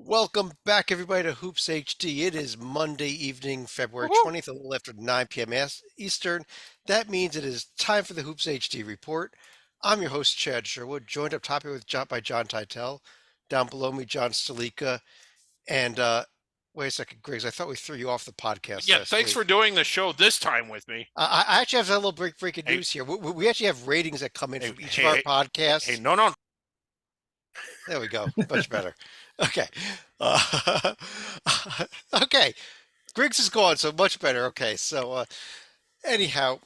Welcome back, everybody, to Hoops HD. It is Monday evening, February Woohoo! 20th, a little after 9 p.m. Eastern. That means it is time for the Hoops HD Report. I'm your host, Chad Sherwood, joined up top here by John Titel. Down below me, John Stalika. And wait a second, Griggs, I thought we threw you off the podcast Yeah, last thanks for week. doing the show this time with me. I actually have a little breaking Hey, news here. We actually have ratings that come in hey, from each of hey, our hey, hey, podcasts. no, no. There we go. Much better. Okay. Uh, okay. Griggs is gone, so much better. Okay, so anyhow,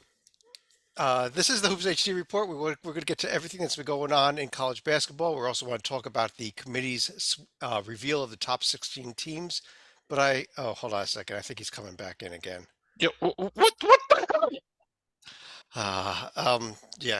this is the Hoops HD report. We're going to get to everything that's been going on in college basketball. We also want to talk about the committee's reveal of the top 16 teams. But hold on a second. I think he's coming back in again. Yeah, what the hell? Yeah,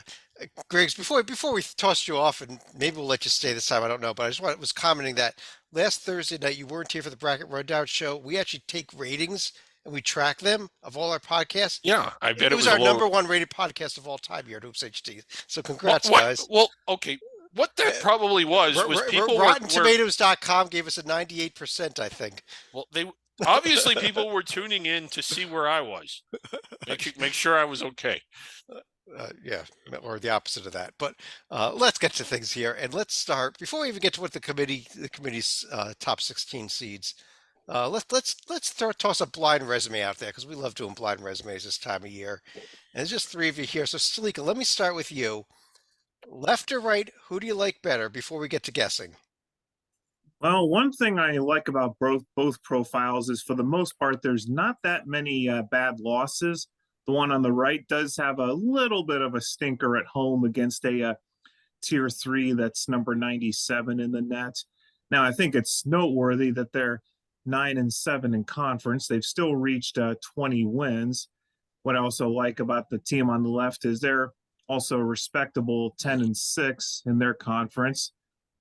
Griggs. Before we tossed you off, and maybe we'll let you stay this time. I don't know, but was commenting that last Thursday night you weren't here for the bracket rundown show. We actually take ratings and we track them of all our podcasts. Yeah, I bet It it was was a our low. number one rated podcast of all time here at Hoops HD. So What, congrats, what? guys. Well, okay. What that probably was people were RottenTomatoes.com gave us a 98%, I think. they obviously people were tuning in to see where I was. Make sure I was okay. Yeah, or the opposite of that. But let's get to things here, and let's start before we even get to what the committee's top 16 seeds. Let's toss a blind resume out there because we love doing blind resumes this time of year. And there's just three of you here. So Stalika, let me start with you. Left or right, who do you like better before we get to guessing? Well, one thing I like about both profiles is for the most part, there's not that many bad losses. The one on the right does have a little bit of a stinker at home against a tier three that's number 97 in the net. Now, I think it's noteworthy that they're 9-7 in conference. They've still reached 20 wins. What I also like about the team on the left is they're also respectable 10-6 in their conference.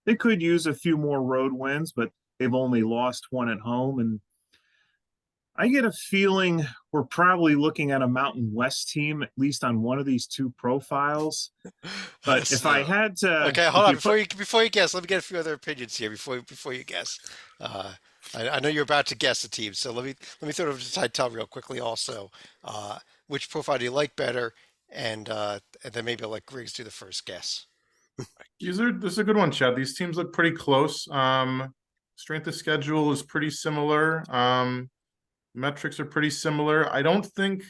They could use a few more road wins, but they've only lost one at home. And I get a feeling we're probably looking at a Mountain West team, at least on one of these two profiles. But if I So, had to, okay, hold if on you put, before you guess. Let me get a few other opinions here before you guess. Uh, I know you're about to guess the team, so let me throw it over to Tytel real quickly. Also, uh, which profile do you like better? And then maybe I'll let Griggs do the first guess. This is a good one, Chad. These teams look pretty close. Strength of schedule is pretty similar. Metrics are pretty similar. I don't think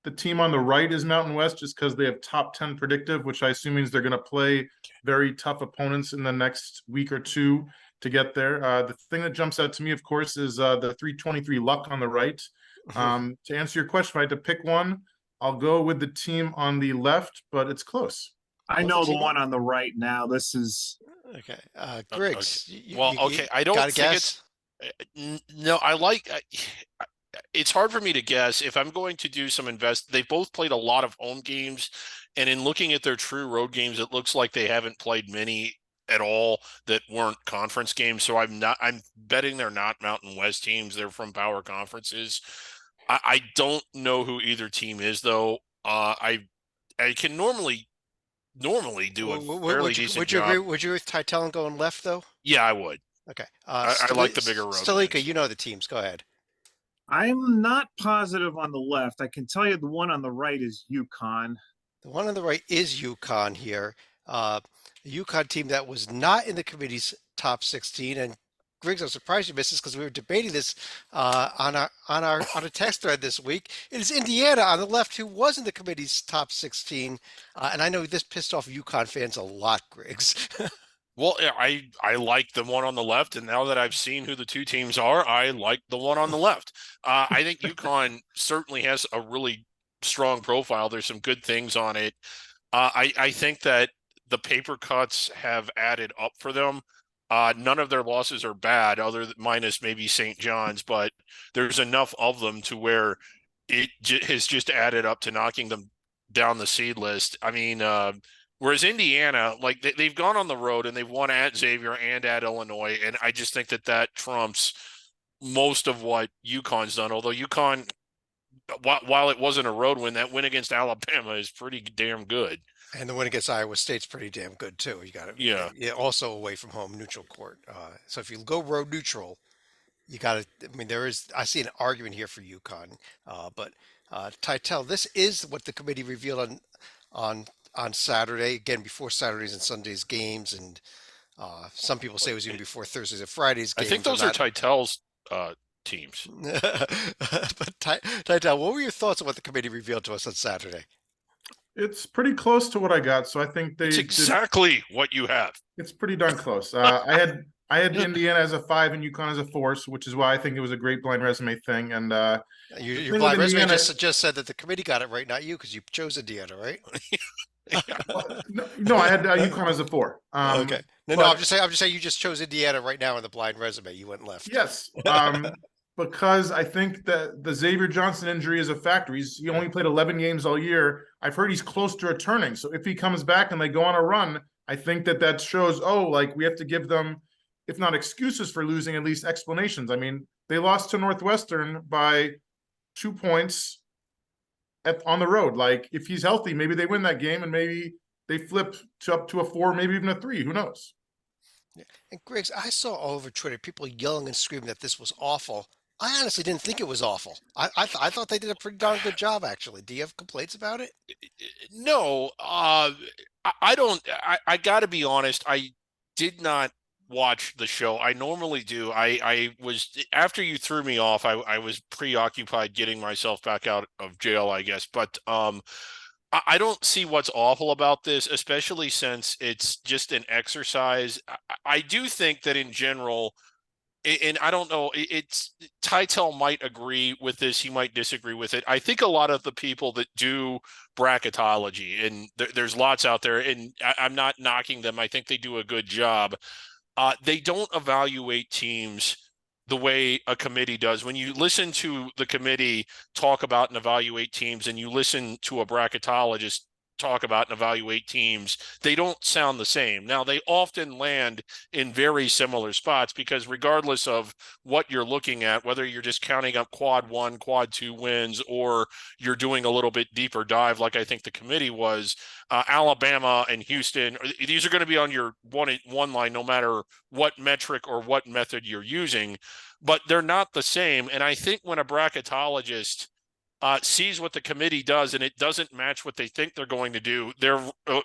the team on the right is Mountain West just because they have top 10 predictive, which I assume means they're going to play very tough opponents in the next week or two to get there. The thing that jumps out to me, of course, is the 323 luck on the right. To answer your question, if I had to pick one, I'll go with the team on the left, but it's close. I What's the know the team? one on the right now. This is Okay, Okay. Griggs, Well, you okay. I got don't a think it's guess? no. I like. It's hard for me to guess if I'm going to do some invest. They've both played a lot of home games, and in looking at their true road games, it looks like they haven't played many at all that weren't conference games. So I'm betting they're not Mountain West teams. They're from power conferences. I don't know who either team is though. I can normally do a fairly decent Would you agree? job. Would you agree with Tytel going left though? Yeah, I would. Okay, I like the bigger road Stalika, wins. you know the teams. Go ahead. I'm not positive on the left. I can tell you the one on the right is UConn. The one on the right is UConn here. The UConn team that was not in the committee's top 16. And Griggs, I'm surprised you missed this because we were debating this on a text thread this week. It is Indiana on the left who was in the committee's top 16. And I know this pissed off UConn fans a lot, Griggs. Well, yeah, I like the one on the left, and now that I've seen who the two teams are, I like the one on the left. I think UConn certainly has a really strong profile. There's some good things on it. I think that the paper cuts have added up for them. None of their losses are bad, other than minus maybe St. John's, but there's enough of them to where it has just added up to knocking them down the seed list. I mean, whereas Indiana, like they've gone on the road and they've won at Xavier and at Illinois, and I just think that trumps most of what UConn's done. Although UConn, while it wasn't a road win, that win against Alabama is pretty damn good. And the win against Iowa State's pretty damn good too. You got Yeah. it. Also away from home, neutral court. So if you go road neutral, you got to. I mean, there is. I see an argument here for UConn, but Titel, this is what the committee revealed on on Saturday. Again, before Saturdays and Sundays games, and some people say it was even before Thursdays and Fridays I think games. I'm those are not. Titel's teams. But Titel, what were your thoughts on what the committee revealed to us on Saturday? It's pretty close to what I got, so I think It's they did. exactly what you have. It's pretty darn close. I had Indiana as a 5 and UConn as a 4, which is why I think it was a great blind resume thing. And the Your thing with blind resume Indiana, just said that the committee got it right, not you, because you chose Indiana, right? no, I had UConn as a 4. Okay. No, but I'm just saying you just chose Indiana right now in the blind resume. You went left. yes, because I think that the Xavier Johnson injury is a factor. He only played 11 games all year. I've heard he's close to returning. So if he comes back and they go on a run, I think that shows, like we have to give them, if not excuses for losing, at least explanations. I mean, they lost to Northwestern by 2 points on the road. Like if he's healthy, maybe they win that game and maybe they flip up to a 4, maybe even a 3. Who knows? And Griggs, I saw all over Twitter people yelling and screaming that this was awful. I honestly didn't think it was awful. I thought they did a pretty darn good job, actually. Do you have complaints about it? No, I don't. I got to be honest. I did not watch the show. I normally do. I was, after you threw me off, I was preoccupied getting myself back out of jail, I guess. But I don't see what's awful about this, especially since it's just an exercise. I do think that in general, and I don't know, it's Titel might agree with this, he might disagree with it. I think a lot of the people that do bracketology, and there's lots out there, and I'm not knocking them, I think they do a good job. They don't evaluate teams the way a committee does. When you listen to the committee talk about and evaluate teams, and you listen to a bracketologist talk about and evaluate teams, they don't sound the same. Now, they often land in very similar spots because regardless of what you're looking at, whether you're just counting up quad 1, quad 2 wins, or you're doing a little bit deeper dive, like I think the committee was, Alabama and Houston, these are going to be on your one line, no matter what metric or what method you're using, but they're not the same. And I think when a bracketologist sees what the committee does and it doesn't match what they think they're going to do, their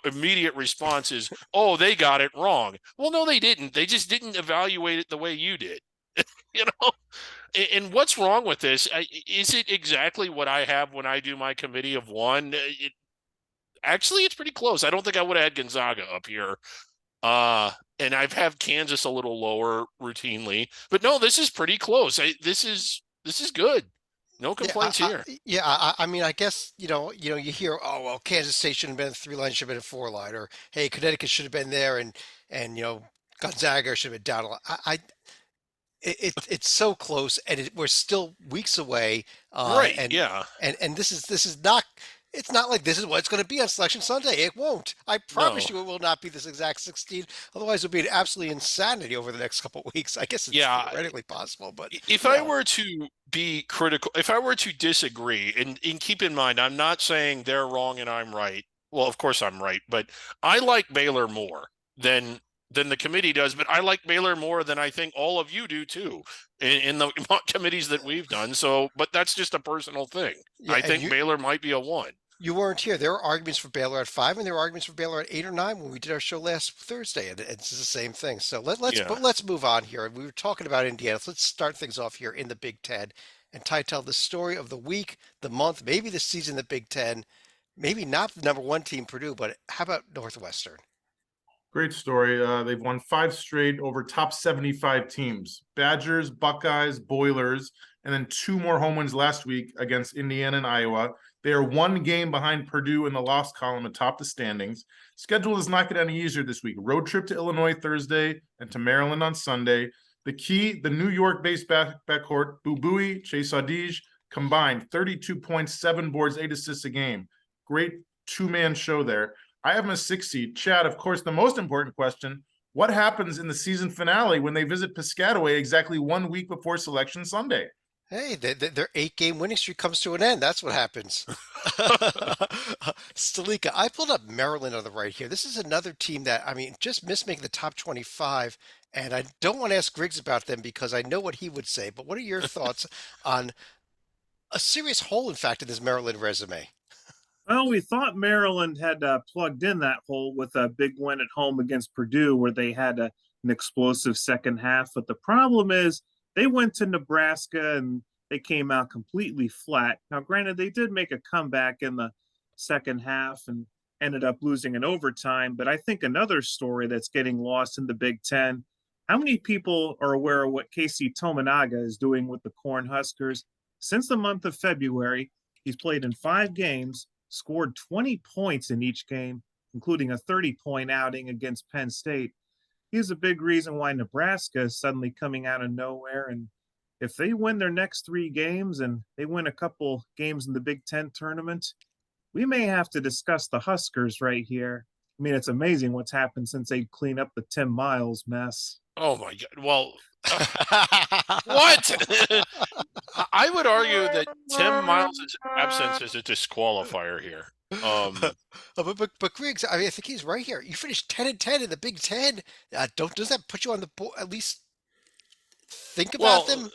immediate response is, oh, they got it wrong. Well, no, they didn't. They just didn't evaluate it the way you did. You know? And what's wrong with this? Is it exactly what I have when I do my committee of 1? Actually, it's pretty close. I don't think I would have had Gonzaga up here. And I've had Kansas a little lower routinely. But no, this is pretty close. This is good. No complaints here. I mean, I guess you hear, oh well, Kansas State shouldn't have been a 3 line, should have been a 4 line, or hey, Connecticut should have been there, and Gonzaga should have been down a lot. It's so close, and we're still weeks away. Right? And Yeah. and this is not. It's not like this is what it's going to be on Selection Sunday. It won't. I promise No. you, it will not be this exact 16. Otherwise, it'll be an absolutely insanity over the next couple of weeks. I guess it's Yeah. theoretically possible, but If I were to be critical, if I were to disagree, and keep in mind, I'm not saying they're wrong and I'm right. Well, of course I'm right, but I like Baylor more than the committee does. But I like Baylor more than I think all of you do too, in the committees that we've done. So, but that's just a personal thing. yeah, I and think Baylor might be a 1. you weren't here. There were arguments for Baylor at 5, and there were arguments for Baylor at 8 or 9 when we did our show last Thursday, and it's the same thing. So Yeah. let's move on here. We were talking about Indiana. So let's start things off here in the Big Ten, and tell the story of the week, the month, maybe the season, the Big Ten. Maybe not the number 1 team, Purdue, but how about Northwestern? Great story. They've won 5 straight over top 75 teams: Badgers, Buckeyes, Boilers, and then 2 more home wins last week against Indiana and Iowa. They are 1 game behind Purdue in the loss column atop the standings. Schedule does not get any easier this week. Road trip to Illinois Thursday and to Maryland on Sunday. The key, the New York-based backcourt, Bubui, Chase Audige, combined 32 points, 7 boards, 8 assists a game. Great 2-man show there. I have them as 6 seed. Chad, of course, the most important question: what happens in the season finale when they visit Piscataway exactly 1 week before Selection Sunday? Hey, their 8-game winning streak comes to an end. That's what happens. Stalika, I pulled up Maryland on the right here. This is another team that, I mean, just missed making the top 25. And I don't want to ask Griggs about them because I know what he would say. But what are your thoughts on a serious hole, in fact, in this Maryland resume? Well, we thought Maryland had plugged in that hole with a big win at home against Purdue, where they had an explosive second half. But the problem is they went to Nebraska and they came out completely flat. Now, granted, they did make a comeback in the second half and ended up losing in overtime. But I think another story that's getting lost in the Big Ten. How many people are aware of what Casey Tominaga is doing with the Cornhuskers? Since the month of February, he's played in 5 games, scored 20 points in each game, including a 30-point outing against Penn State. He's a big reason why Nebraska is suddenly coming out of nowhere. And if they win their next 3 games and they win a couple games in the Big Ten tournament, we may have to discuss the Huskers right here. I mean, it's amazing what's happened since they cleaned up the Tim Miles mess. Oh my God. Well, what? I would argue that Tim Miles' absence is a disqualifier here. But Griggs, I mean, I think he's right here. You finished 10-10 in the Big Ten. Does that put you on the board? At least think about Well, them.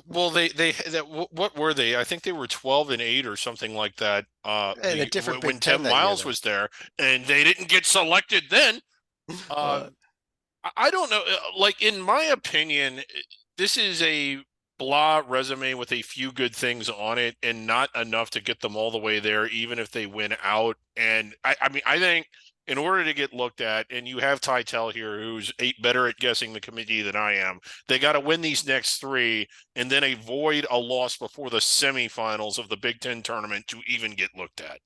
well, what were they? I think they were 12-8 or something like that. In a different When Big Ten Tim that year, Miles though. was there, and they didn't get selected then. Uh, I don't know. Like in my opinion, this is a blah resume with a few good things on it, and not enough to get them all the way there, even if they win out. And I mean, I think in order to get looked at, and you have Tytel here, who's better at guessing the committee than I am, they got to win these next 3 and then avoid a loss before the semifinals of the Big Ten tournament to even get looked at.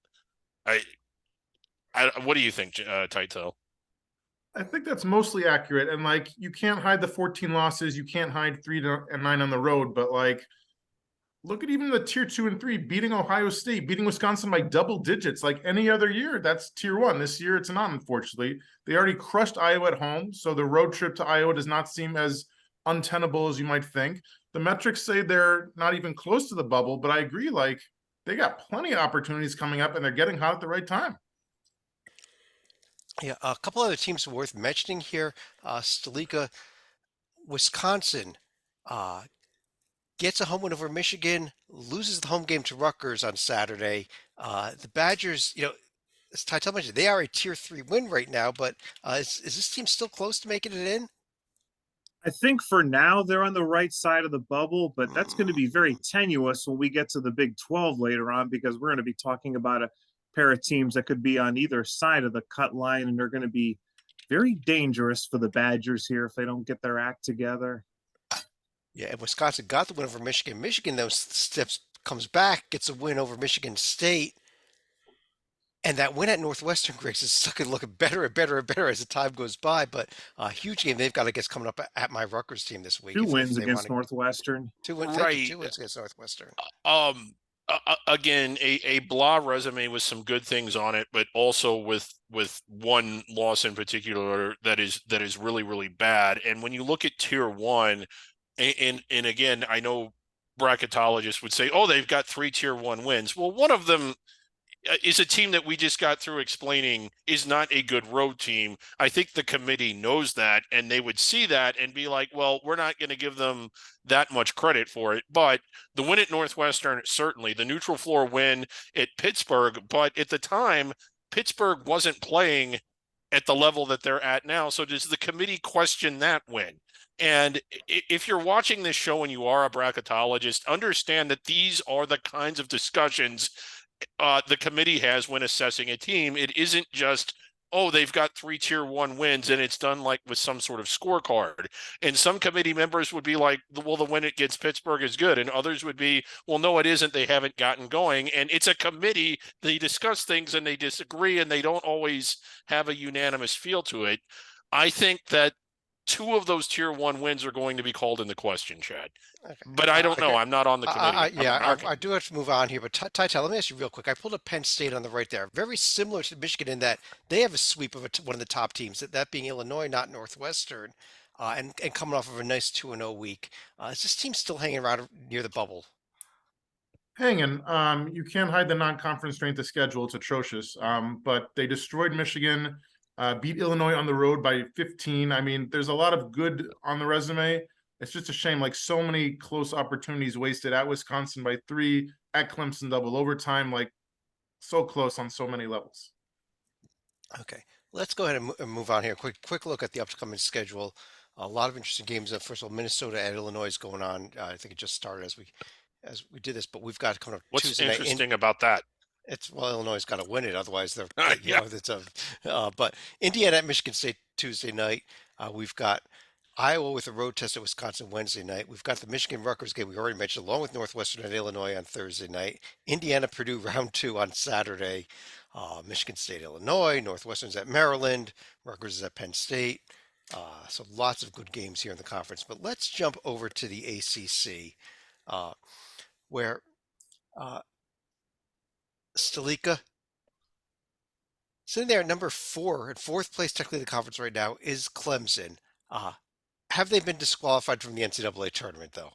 What do you think, Tytel? I think that's mostly accurate. And like, you can't hide the 14 losses. You can't hide 3-9 on the road. But like, look at even the tier 2 and 3 beating Ohio State, beating Wisconsin by double digits. Like any other year, that's tier 1. This year, it's not, unfortunately. They already crushed Iowa at home. So the road trip to Iowa does not seem as untenable as you might think. The metrics say they're not even close to the bubble. But I agree, like, they got plenty of opportunities coming up and they're getting hot at the right time. yeah, a couple other teams worth mentioning here. Stalika, Wisconsin, uh, gets a home win over Michigan, loses the home game to Rutgers on Saturday. The Badgers, as Tytel mentioned, they are a tier 3 win right now, but is this team still close to making it in? I think for now they're on the right side of the bubble, but that's going to be very tenuous when we get to the Big 12 later on, because we're going to be talking about a pair of teams that could be on either side of the cut line, and they're going to be very dangerous for the Badgers here if they don't get their act together. Yeah, and Wisconsin got the win over Michigan. Michigan, those steps comes back, gets a win over Michigan State. And that win at Northwestern, Griggs, is looking better and better and better as the time goes by. But a huge game they've got, I guess, coming up at my Rutgers team this week. Two If wins they want against to Northwestern. 2 wins, thank you, Right. 2 wins against Northwestern. Again, a blah resume with some good things on it, but also with one loss in particular that is really, really bad. And when you look at tier 1, and again, I know bracketologists would say, oh, they've got 3 tier 1 wins. Well, one of them is a team that we just got through explaining is not a good road team. I think the committee knows that, and they would see that and be like, well, we're not going to give them that much credit for it. But the win at Northwestern, certainly the neutral floor win at Pittsburgh. But at the time, Pittsburgh wasn't playing at the level that they're at now. So does the committee question that win? And if you're watching this show and you are a bracketologist, understand that these are the kinds of discussions the committee has when assessing a team. It isn't just, oh, they've got 3 tier 1 wins and it's done like with some sort of scorecard. And some committee members would be like, well, the win against Pittsburgh is good. And others would be, well, no, it isn't. They haven't gotten going. And it's a committee. They discuss things and they disagree and they don't always have a unanimous feel to it. I think that 2 of those tier 1 wins are going to be called into question, Chad. Okay. But I don't know. I'm not on the committee. I do have to move on here, but Tytel, let me ask you real quick. I pulled up Penn State on the right there. Very similar to Michigan in that they have a sweep of one of the top teams, that being Illinois, not Northwestern. and coming off of a nice 2-0 week. Is this team still hanging around near the bubble? Hanging. You can't hide the non-conference strength of schedule. It's atrocious. But they destroyed Michigan, beat Illinois on the road by 15. I mean, there's a lot of good on the resume. It's just a shame. Like so many close opportunities wasted at Wisconsin by 3, at Clemson double overtime. Like so close on so many levels. Okay, let's go ahead and move on here. Quick look at the upcoming schedule. A lot of interesting games. First of all, Minnesota at Illinois is going on. I think it just started as we did this, but we've got coming up What's Tuesday night. interesting about that? It's well, Illinois got to win it, otherwise they're Yeah. it's a. But Indiana at Michigan State Tuesday night. We've got Iowa with a road test at Wisconsin Wednesday night. We've got the Michigan Rutgers game we already mentioned, along with Northwestern at Illinois on Thursday night. Indiana Purdue round 2 on Saturday. Michigan State Illinois. Northwestern's at Maryland. Rutgers is at Penn State. So lots of good games here in the conference. But let's jump over to the ACC, where Stalika sitting there at number 4, in fourth place technically in the conference right now, is Clemson. Have they been disqualified from the NCAA tournament, though?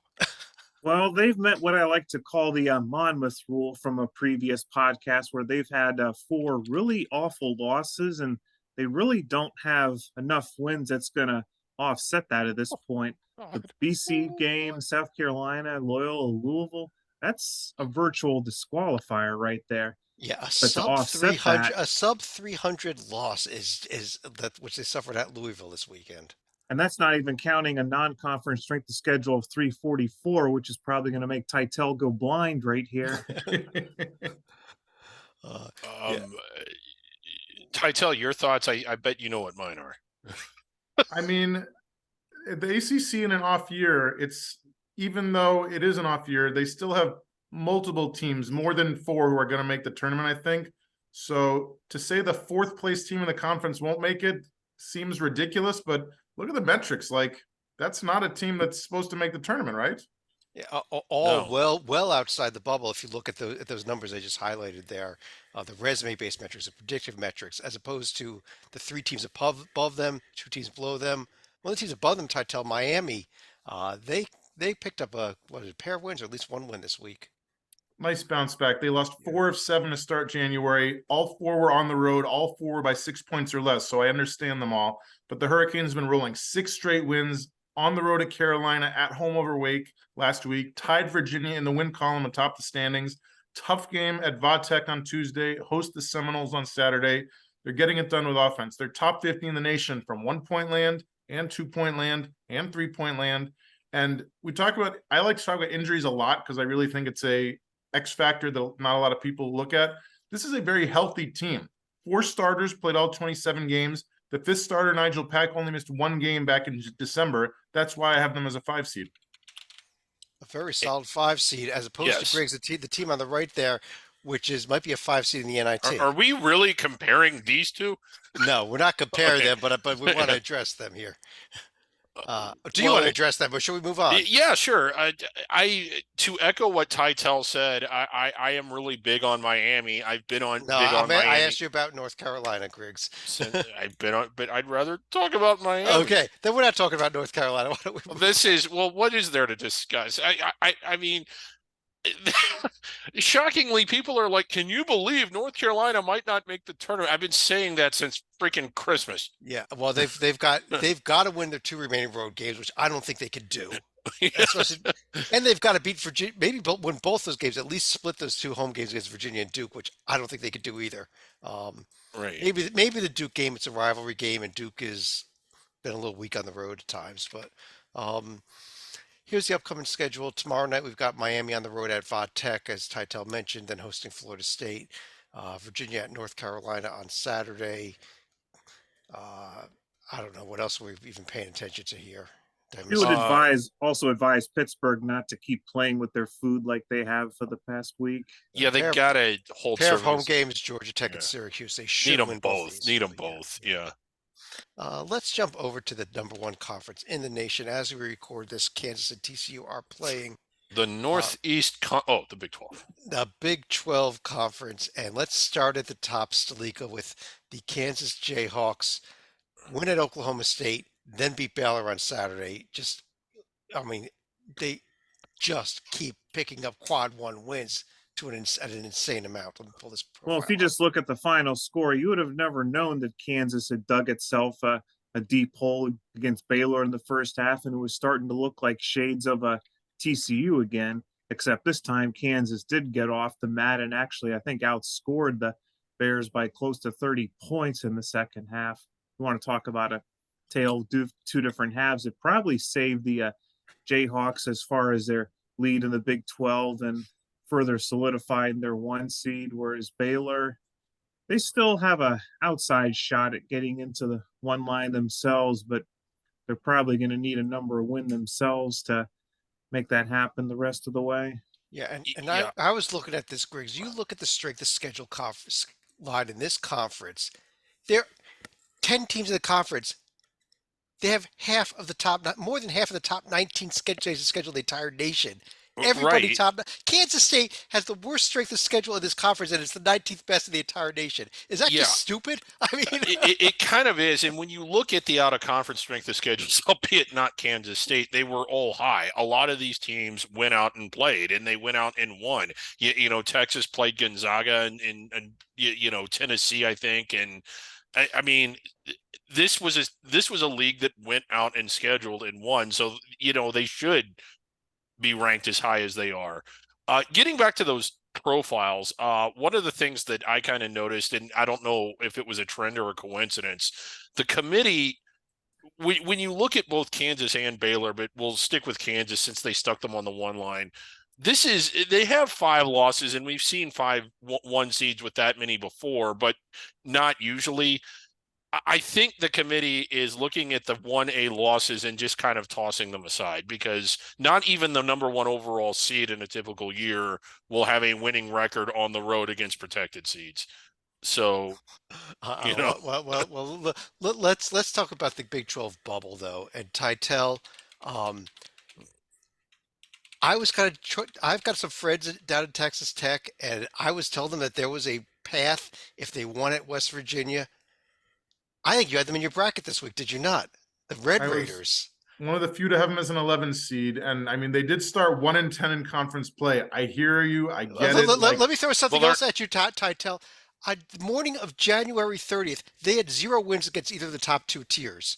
Well, they've met what I like to call the Monmouth rule from a previous podcast, where they've had 4 really awful losses, and they really don't have enough wins that's going to offset that at this point. The BC game, South Carolina, Loyola, Louisville, that's a virtual disqualifier right there. Yeah, But to offset a sub 300 loss is that which they suffered at Louisville this weekend. And that's not even counting a non-conference strength of schedule of 344, which is probably going to make Titel go blind right here. Yeah. Titel, your thoughts? I bet you know what mine are. I mean, the ACC in an off year, it's even though it is an off year, they still have multiple teams, more than 4, who are going to make the tournament, I think. So to say the 4th place team in the conference won't make it seems ridiculous, but look at the metrics. Like that's not a team that's supposed to make the tournament, right? Yeah, all No. well outside the bubble. If you look at those numbers I just highlighted there, the resume-based metrics, the predictive metrics, as opposed to the 3 teams above them, 2 teams below them. One of the teams above them, Titel, Miami, they picked up a pair of wins, or at least 1 win this week. Nice bounce back. They lost 4 of 7 to start January. All 4 were on the road. All 4 were by 6 points or less. So I understand them all. But the Hurricanes have been rolling 6 straight wins on the road at Carolina, at home over Wake last week. Tied Virginia in the win column atop the standings. Tough game at Vatech on Tuesday. Host the Seminoles on Saturday. They're getting it done with offense. They're top 50 in the nation from 1-point land and 2-point land and 3-point land. And I like to talk about injuries a lot because I really think it's a X factor that not a lot of people look at. This is a very healthy team. 4 starters played all 27 games. The 5th starter, Nigel Pack, only missed 1 game back in December. That's why I have them as a 5 seed. A very solid 5 seed, as opposed to Griggs, the team on the right there, which might be a 5 seed in the NIT. Are we really comparing these two? No, we're not comparing them, but we want to address them here. Do you want to address them, or should we move on? Yeah, sure. To echo what Titel said, I am really big on Miami. I've been on big on Miami. I asked you about North Carolina, Griggs. I've been on, but I'd rather talk about Miami. Okay, then we're not talking about North Carolina. Why don't we? What is there to discuss? I mean, shockingly, people are like, "Can you believe North Carolina might not make the tournament?" I've been saying that since freaking Christmas. Yeah, well, they've got to win their 2 remaining road games, which I don't think they could do. Especially, and they've got to beat Virginia. Maybe win both those games. At least split those 2 home games against Virginia and Duke, which I don't think they could do either. Right. Maybe the Duke game. It's a rivalry game, and Duke has been a little weak on the road at times, but. Here's the upcoming schedule. Tomorrow night, we've got Miami on the road at Vatech, as Titel mentioned, then hosting Florida State. Virginia at North Carolina on Saturday. I don't know what else we're even paying attention to here. You would also advise Pittsburgh not to keep playing with their food like they have for the past week. Yeah, they got to hold pair of home games, Georgia Tech and Syracuse. They should win both. Need them both. Yeah. Let's jump over to the number 1 conference in the nation. As we record this, Kansas and TCU are playing the Northeast. The Big 12. The Big 12 conference, and let's start at the top, Stalika, with the Kansas Jayhawks win at Oklahoma State, then beat Baylor on Saturday. I mean, they just keep picking up quad one wins at an insane amount. Let me pull this Well, if you profile up. just look at the final score, you would have never known that Kansas had dug itself a deep hole against Baylor in the first half, and it was starting to look like shades of a TCU again. Except this time, Kansas did get off the mat and actually, I think, outscored the Bears by close to 30 points in the second half. You want to talk about a tale of two different halves? It probably saved the Jayhawks as far as their lead in the Big 12 and further solidified their one seed, whereas Baylor, they still have a outside shot at getting into the one line themselves, but they're probably going to need a number of win themselves to make that happen the rest of the way. Yeah, and Yeah, I was looking at this, Griggs. You look at the strength of schedule conference line in this conference. There 10 teams in the conference. They have more than half of the top 19 schedule the entire nation. Everybody right. top. Kansas State has the worst strength of schedule in this conference, and it's the 19th best in the entire nation. Is that Yeah, just stupid? I mean, it kind of is. And when you look at the out of conference strength of schedules, albeit not Kansas State, they were all high. A lot of these teams went out and played, and they went out and won. Texas played Gonzaga and Tennessee, I think. And I mean, this was a league that went out and scheduled and won. So, they should be ranked as high as they are. Getting back to those profiles, one of the things that I kind of noticed, and I don't know if it was a trend or a coincidence, the committee, when you look at both Kansas and Baylor, but we'll stick with Kansas since they stuck them on the one line. They have 5 losses, and we've seen 5 1 seeds with that many before, but not usually. I think the committee is looking at the 1A losses and just kind of tossing them aside because not even the number 1 overall seed in a typical year will have a winning record on the road against protected seeds. So, you know, let's talk about the Big 12 bubble though. And Titel, um, I've got some friends down in Texas Tech, and I was telling them that there was a path if they won at West Virginia. I think you had them in your bracket this week, did you not? The Red I was Raiders. one of the few to have them as an 11 seed, and I mean they did start 1-10 in conference play. I hear you, I get it. Like, Let me throw something well, else at you, Titel. On the morning of January 30th, they had 0 wins against either of the top 2 tiers.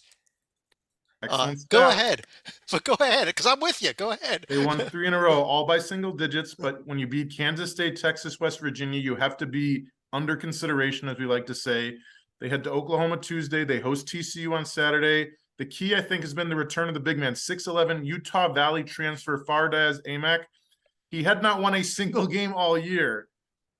excellent Go stat. ahead. But go ahead, because I'm with you. Go ahead. They won 3 in a row, all by single digits. But when you beat Kansas State, Texas, West Virginia, you have to be under consideration, as we like to say. They head to Oklahoma Tuesday. They host TCU on Saturday. The key, I think, has been the return of the big man, 6'11" Utah Valley transfer Fardaz Amak. He had not won a single game all year.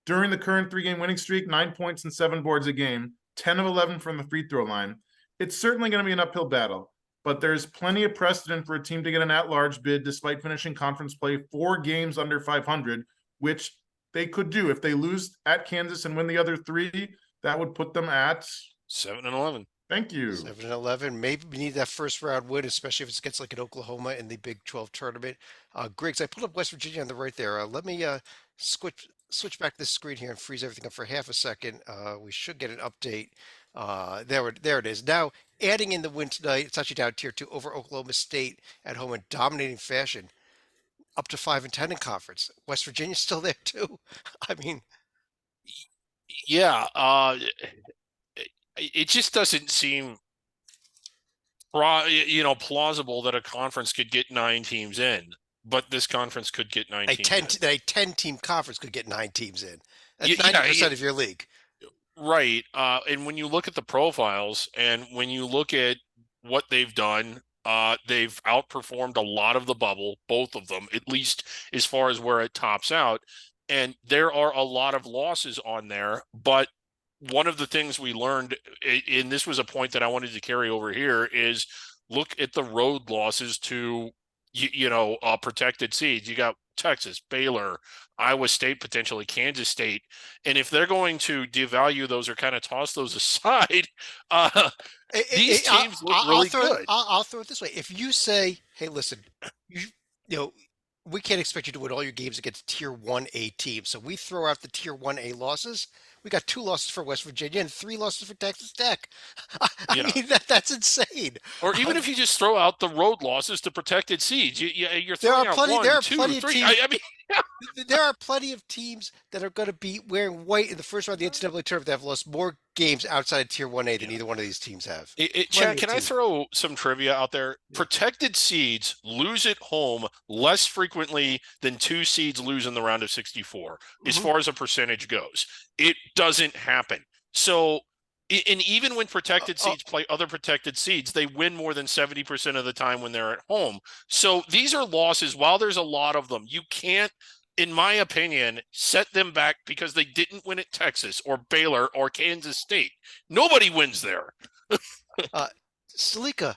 During the current 3-game winning streak, 9 points and 7 boards a game, 10 of 11 from the free throw line. It's certainly going to be an uphill battle, but there's plenty of precedent for a team to get an at-large bid despite finishing conference play 4 games under 500, which they could do. If they lose at Kansas and win the other 3, that would put them at 7-11. Thank you. 7-11. Maybe we need that first round win, especially if it's against like an Oklahoma in the Big 12 tournament. Griggs, I pulled up West Virginia on the right there. Let me switch back this screen here and freeze everything up for half a second. We should get an update. There it is. Now, adding in the win tonight, it's actually down tier 2 over Oklahoma State at home in dominating fashion, up to 5-10 in conference. West Virginia's still there too. I mean, Yeah, it just doesn't seem plausible that a conference could get 9 teams in, but this conference could get 9 teams in. a 10 team conference could get 9 teams in. That's Yeah, 90% of your league. right. And when you look at the profiles and when you look at what they've done, they've outperformed a lot of the bubble, both of them, at least as far as where it tops out. And there are a lot of losses on there, but one of the things we learned, and this was a point that I wanted to carry over here, is look at the road losses to, protected seeds. You got Texas, Baylor, Iowa State, potentially Kansas State. And if they're going to devalue those or kind of toss those aside, these teams look really good. I'll throw it this way. If you say, hey, listen, you know, we can't expect you to win all your games against tier 1A teams. So we throw out the tier 1A losses. We got 2 losses for West Virginia and 3 losses for Texas Tech. I Yeah. mean, that's insane. Or even if you just throw out the road losses to protected seeds, you're There throwing are out plenty. There one, are two, plenty of three. teams. I mean, There are plenty of teams that are going to be wearing white in the first round of the NCAA tournament that have lost more games outside of Tier 1A than either one of these teams have. Chad, Plenty of can I teams. throw some trivia out there? Yeah. Protected seeds lose at home less frequently than 2 seeds lose in the round of 64, as far as a percentage goes. It doesn't happen. So, and even when protected seeds play other protected seeds, they win more than 70% of the time when they're at home. So these are losses. While there's a lot of them, you can't, in my opinion, set them back because they didn't win at Texas or Baylor or Kansas State. Nobody wins there. Stalika,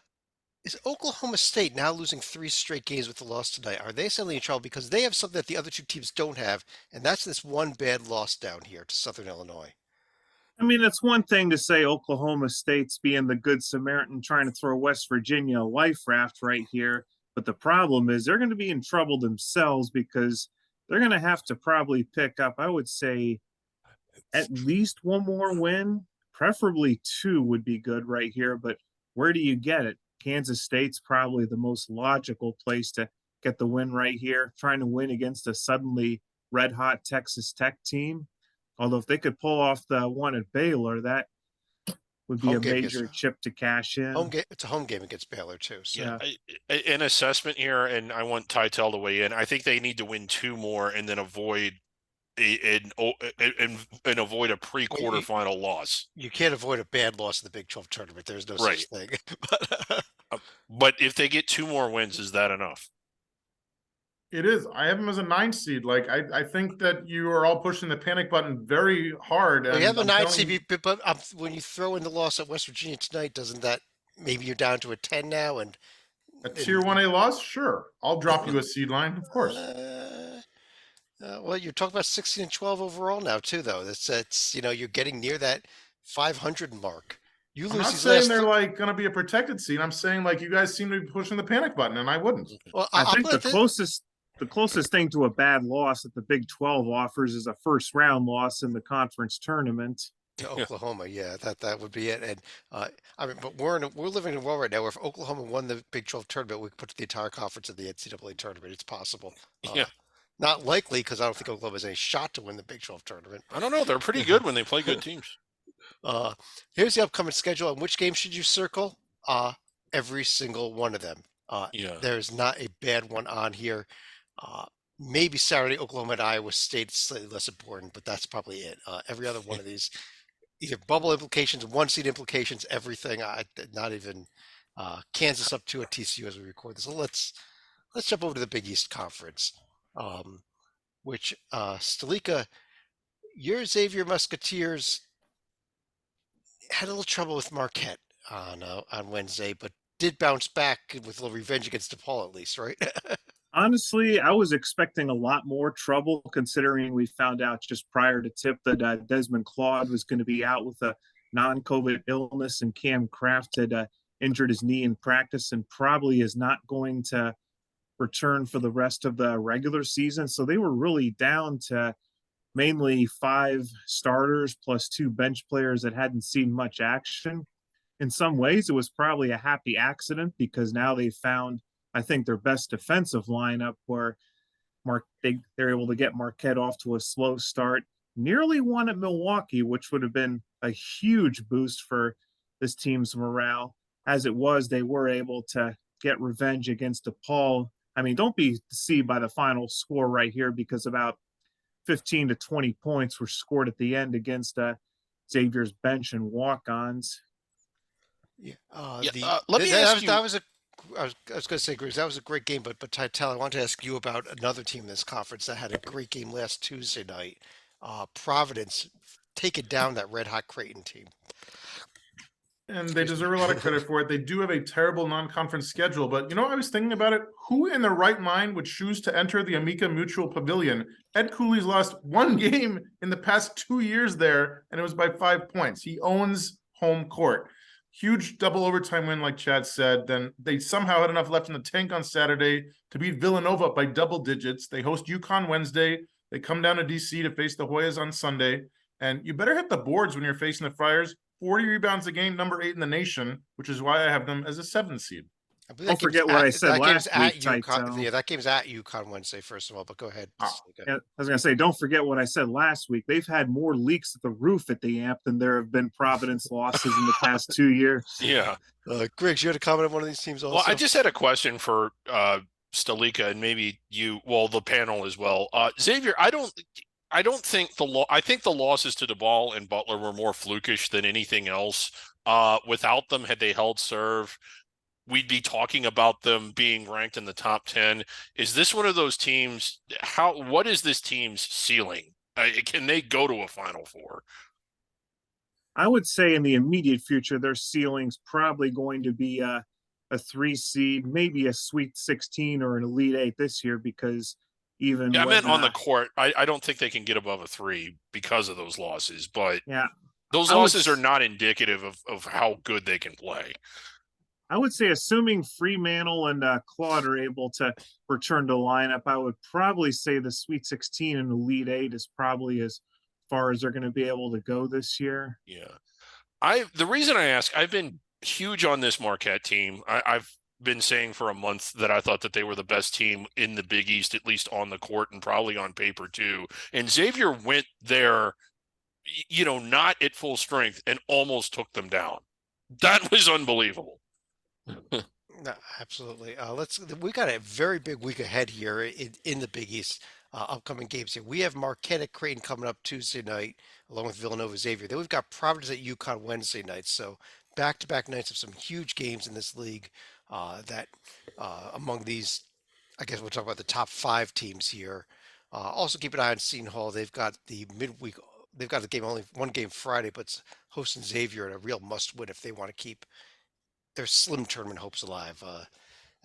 is Oklahoma State now losing 3 straight games with the loss tonight? Are they suddenly in trouble because they have something that the other 2 teams don't have, and that's this one bad loss down here to Southern Illinois? I mean, it's one thing to say Oklahoma State's being the good Samaritan trying to throw West Virginia a life raft right here. But the problem is they're going to be in trouble themselves because they're going to have to probably pick up, I would say, at least one more win. Preferably 2 would be good right here. But where do you get it? Kansas State's probably the most logical place to get the win right here, trying to win against a suddenly red hot Texas Tech team. Although if they could pull off the one at Baylor, that would be Home a game major chip to cash in. Home game. It's a home game against Baylor too. So. Yeah. An assessment here, and I want Tytel to weigh in. I think they need to win 2 more and then avoid and avoid a pre-quarterfinal loss. You can't avoid a bad loss in the Big 12 tournament. There's no such thing. But if they get 2 more wins, is that enough? It is. I have them as a 9 seed. Like I think that you are all pushing the panic button very hard. Well, you have a I'm 9 telling you- seed, but when you throw in the loss at West Virginia tonight, doesn't that maybe you're down to a 10 now? And a Tier 1A loss, sure. I'll drop you a seed line, of course. Well, you're talking about 16 and 12 overall now too, though. That's you're getting near that 500 mark. You I'm lose not these saying last they're like going to be a protected seed. I'm saying like you guys seem to be pushing the panic button, and I wouldn't. Well, I think the closest thing to a bad loss that the Big 12 offers is a first round loss in the conference tournament. to Oklahoma, yeah, that would be it. And I mean, but we're living in a world right now where if Oklahoma won the Big 12 tournament, we could put the entire conference in the NCAA tournament. It's possible. Yeah. Not likely because I don't think Oklahoma has any shot to win the Big 12 tournament. I don't know. They're pretty good when they play good teams. Here's the upcoming schedule. And which game should you circle? Every single one of them. Yeah. There's not a bad one on here. Maybe Saturday, Oklahoma and Iowa State is slightly less important, but that's probably it. Every other one of these, either bubble implications, 1 seed implications, everything. Not even Kansas up to a TCU as we record this. So let's jump over to the Big East Conference, which Stalika, your Xavier Musketeers had a little trouble with Marquette on Wednesday, but did bounce back with a little revenge against DePaul at least, right? Honestly, I was expecting a lot more trouble considering we found out just prior to tip that Desmond Claude was going to be out with a non-COVID illness, and Cam Kraft had injured his knee in practice and probably is not going to return for the rest of the regular season. So they were really down to mainly 5 starters plus 2 bench players that hadn't seen much action. In some ways, it was probably a happy accident because now they found, I think, their best defensive lineup where they're able to get Marquette off to a slow start. Nearly won at Milwaukee, which would have been a huge boost for this team's morale. As it was, they were able to get revenge against DePaul. I mean, don't be deceived by the final score right here because about 15 to 20 points were scored at the end against Xavier's bench and walk-ons. Let me ask you. I was going to say, Griggs, that was a great game, but Tytel, I wanted to ask you about another team in this conference that had a great game last Tuesday night. Providence taking down that red hot Creighton team. And they deserve a lot of credit for it. They do have a terrible non-conference schedule, but I was thinking about it. Who in their right mind would choose to enter the Amica Mutual Pavilion? Ed Cooley's lost 1 game in the past 2 years there, and it was by 5 points. He owns home court. Huge double overtime win, like Chad said. Then they somehow had enough left in the tank on Saturday to beat Villanova by double digits. They host UConn Wednesday. They come down to DC to face the Hoyas on Sunday. And you better hit the boards when you're facing the Friars. 40 rebounds a game, number 8 in the nation, which is why I have them as a 7 seed. I believe Don't forget what I said last week, UConn. Titel. Yeah, that game's at UConn Wednesday, first of all, but go ahead. Oh. Yeah, I was going to say, don't forget what I said last week. They've had more leaks at the roof at the AMP than there have been Providence losses in the past 2 years. Yeah. Griggs, you had a comment on one of these teams also? Well, I just had a question for Stalika and maybe you, well, the panel as well. Xavier, I don't think I think the losses to DeBall and Butler were more flukish than anything else. Without them, had they held serve, we'd be talking about them being ranked in the top 10. Is this one of those teams? What is this team's ceiling? Can they go to a Final Four? I would say in the immediate future, their ceiling's probably going to be a 3 seed, maybe a Sweet 16 or an Elite 8 this year, because even I meant when, on the court. I don't think they can get above a 3 because of those losses, but yeah, those losses are not indicative of how good they can play. I would say, assuming Fremantle and Claude are able to return to lineup, I would probably say the Sweet 16 and Elite 8 is probably as far as they're going to be able to go this year. Yeah. The reason I ask, I've been huge on this Marquette team. I've been saying for a month that I thought that they were the best team in the Big East, at least on the court and probably on paper too. And Xavier went there, not at full strength and almost took them down. That was unbelievable. No, absolutely. We got a very big week ahead here in the Big East. Upcoming games here. We have Marquette at Creighton coming up Tuesday night, along with Villanova Xavier. Then we've got Providence at UConn Wednesday night. So back-to-back nights of some huge games in this league. That among these, I guess we'll talk about the top 5 teams here. Also keep an eye on Seton Hall. They've got the midweek. They've got the game, only one game Friday, but it's hosting Xavier in a real must-win if they want to keep their slim tournament hopes alive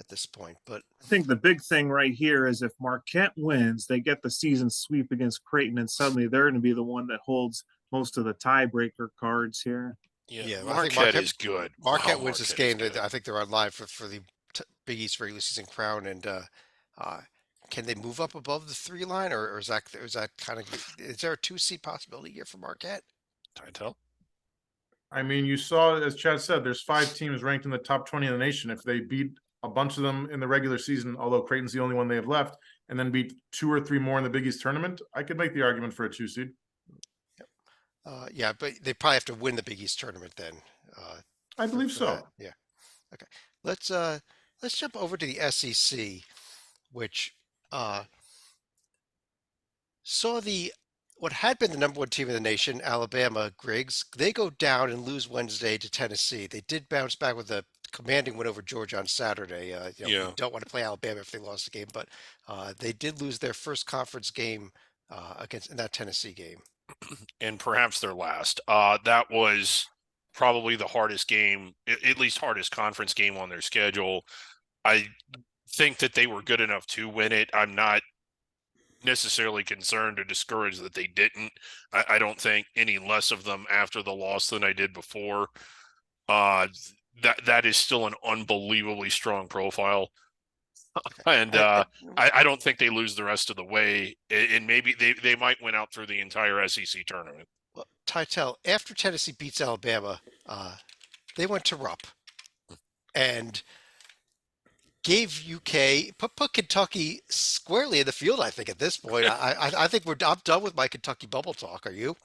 at this point. But I think the big thing right here is if Marquette wins, they get the season sweep against Creighton, and suddenly they're going to be the one that holds most of the tiebreaker cards here. Yeah, Marquette is good. Marquette wins this game. I think they're on live for the Big East regular season crown. And can they move up above the 3 line, or is that kind of, is there a 2 seed possibility here for Marquette? Title. I mean, you saw, as Chad said, there's 5 teams ranked in the top 20 in the nation. If they beat a bunch of them in the regular season, although Creighton's the only one they have left, and then beat 2 or 3 more in the Big East tournament, I could make the argument for a 2 seed. Yeah, but they probably have to win the Big East tournament then. I believe so. That. Yeah. Okay. Let's jump over to the SEC, which saw what had been the number 1 team in the nation, Alabama, Griggs. They go down and lose Wednesday to Tennessee. They did bounce back with a commanding win over Georgia on Saturday. We don't want to play Alabama if they lost the game, but they did lose their first conference game in that Tennessee game. And perhaps their last. That was probably the hardest game, at least hardest conference game on their schedule. I think that they were good enough to win it. I'm not necessarily concerned or discouraged that they didn't. I don't think any less of them after the loss than I did before. That is still an unbelievably strong profile. And I don't think they lose the rest of the way. And maybe they might win out through the entire SEC tournament. Well, Titel, after Tennessee beats Alabama, they went to Rupp and gave UK, put Kentucky squarely in the field, I think, at this point. I think I'm done with my Kentucky bubble talk. Are you?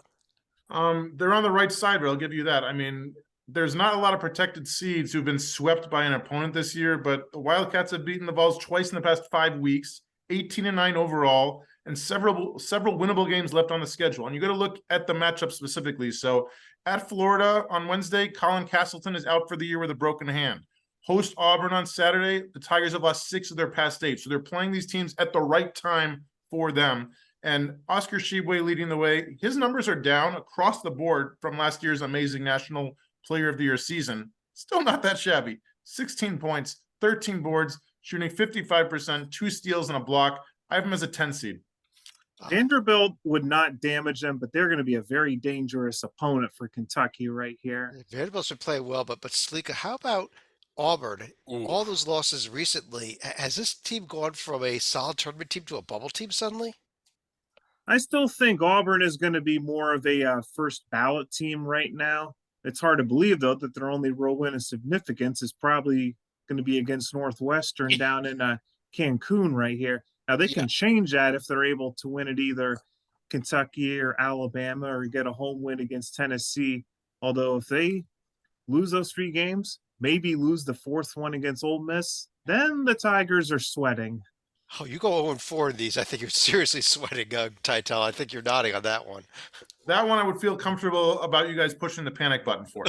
They're on the right side, but I'll give you that. I mean, there's not a lot of protected seeds who've been swept by an opponent this year, but the Wildcats have beaten the Vols twice in the past 5 weeks, 18-9 overall, and several winnable games left on the schedule. And you got to look at the matchup specifically. So at Florida on Wednesday, Colin Castleton is out for the year with a broken hand. Host Auburn on Saturday, the Tigers have lost 6 of their past 8. So they're playing these teams at the right time for them. And Oscar Tshiebwe leading the way. His numbers are down across the board from last year's amazing National Player of the Year season. Still not that shabby. 16 points, 13 boards, shooting 55%, 2 steals and a block. I have him as a 10 seed. Vanderbilt would not damage them, but they're going to be a very dangerous opponent for Kentucky right here. Vanderbilt should play well, but Slika, how about Auburn? Ooh. All those losses recently. Has this team gone from a solid tournament team to a bubble team suddenly? I still think Auburn is going to be more of a first ballot team right now. It's hard to believe, though, that their only real win of significance is probably going to be against Northwestern down in Cancun right here. Now, they Yeah. can change that if they're able to win at either Kentucky or Alabama or get a home win against Tennessee. Although, if they lose those 3 games, maybe lose the fourth one against Ole Miss, then the Tigers are sweating. Oh, you go 0-4 in these. I think you're seriously sweating, Title. I think you're nodding on that one. That one I would feel comfortable about you guys pushing the panic button for.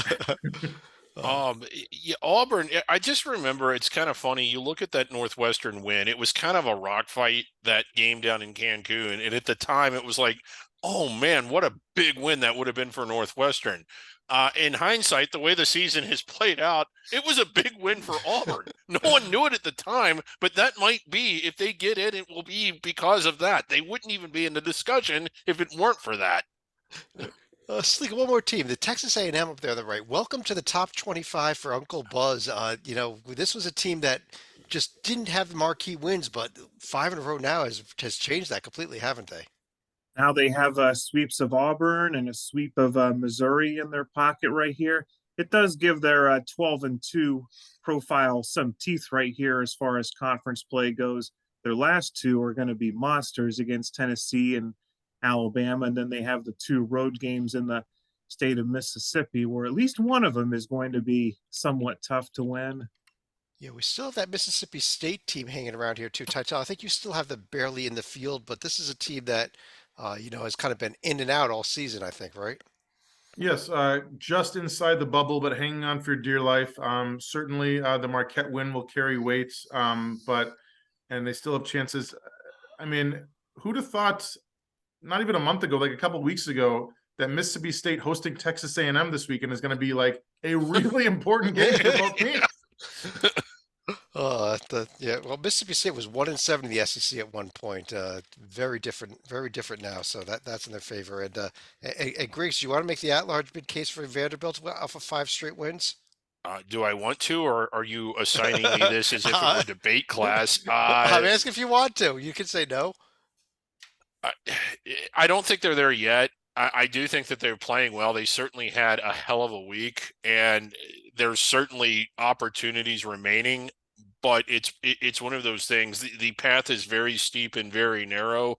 Yeah, Auburn, I just remember it's kind of funny. You look at that Northwestern win, it was kind of a rock fight, that game down in Cancun. And at the time, it was like, oh man, what a big win that would have been for Northwestern. In hindsight, the way the season has played out, it was a big win for Auburn. No one knew it at the time, but that might be, if they get in, it will be because of that. They wouldn't even be in the discussion if it weren't for that. Sleek, one more team, the Texas A&M up there on the right. Welcome to the top 25 for Uncle Buzz. This was a team that just didn't have the marquee wins, but 5 in a row now has changed that completely, haven't they? Now they have sweeps of Auburn and a sweep of Missouri in their pocket right here. It does give their 12-2 profile some teeth right here as far as conference play goes. Their last 2 are going to be monsters against Tennessee and Alabama, and then they have the 2 road games in the state of Mississippi, where at least one of them is going to be somewhat tough to win. Yeah, we still have that Mississippi State team hanging around here too, Title. I think you still have them barely in the field, but this is a team that, has kind of been in and out all season, I think, right? Yes, just inside the bubble, but hanging on for dear life. Certainly, the Marquette win will carry weight, and they still have chances. I mean, who'd have thought? Not even a month ago, like a couple weeks ago, that Mississippi State hosting Texas A&M this weekend is going to be like a really important game for both teams. Well, Mississippi State was 1-7 in the SEC at one point. Very different now. So that's in their favor. And Griggs, you want to make the at-large bid case for Vanderbilt off of 5 straight wins? Do I want to, or are you assigning me this as if it were debate class? I'm asking if you want to. You can say no. I don't think they're there yet. I do think that they're playing well. They certainly had a hell of a week, and there's certainly opportunities remaining. But it's one of those things. The path is very steep and very narrow,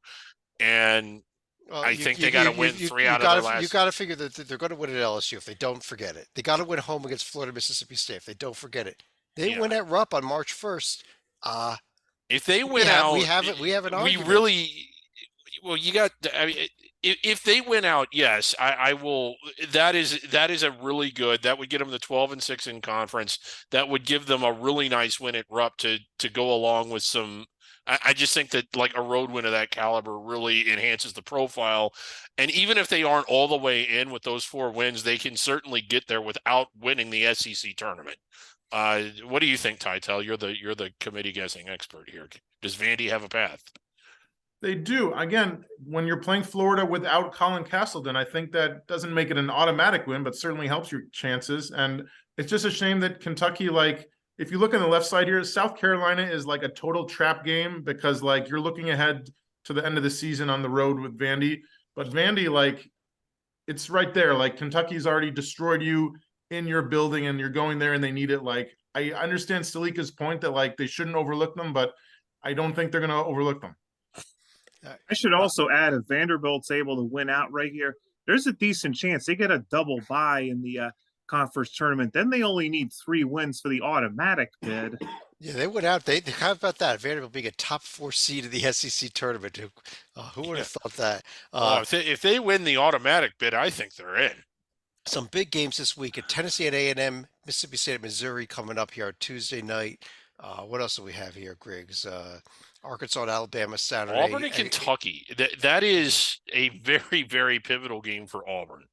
and Well, I think they got to win 3 out of their last. You got to figure that they're going to win at LSU if they don't forget it. They got to win home against Florida, Mississippi State if they don't forget it. They win at Rupp on March 1st. If they win out, we have an argument. Really. Well, you got. I mean, if they win out, yes, I will. That is a really good. That would get them the 12-6 in conference. That would give them a really nice win at Rupp to go along with some. I just think that like a road win of that caliber really enhances the profile. And even if they aren't all the way in with those 4 wins, they can certainly get there without winning the SEC tournament. What do you think, Tytel? You're the committee guessing expert here. Does Vandy have a path? They do. Again, when you're playing Florida without Colin Castleton, I think that doesn't make it an automatic win, but certainly helps your chances. And it's just a shame that Kentucky, like, if you look on the left side here, South Carolina is like a total trap game because, like, you're looking ahead to the end of the season on the road with Vandy. But Vandy, like, it's right there. Like, Kentucky's already destroyed you in your building and you're going there and they need it. Like, I understand Stalika's point that, like, they shouldn't overlook them, but I don't think they're going to overlook them. I should also add, if Vanderbilt's able to win out right here, there's a decent chance they get a double bye in the conference tournament. Then they only need 3 wins for the automatic bid. Yeah, they went out. How about that? Vanderbilt being a top 4 seed in the SEC tournament. Who would have thought that? If they win the automatic bid, I think they're in. Some big games this week at Tennessee and A&M, Mississippi State, Missouri coming up here on Tuesday night. What else do we have here, Griggs? Arkansas and Alabama Saturday. Auburn and Kentucky. That is a very, very pivotal game for Auburn.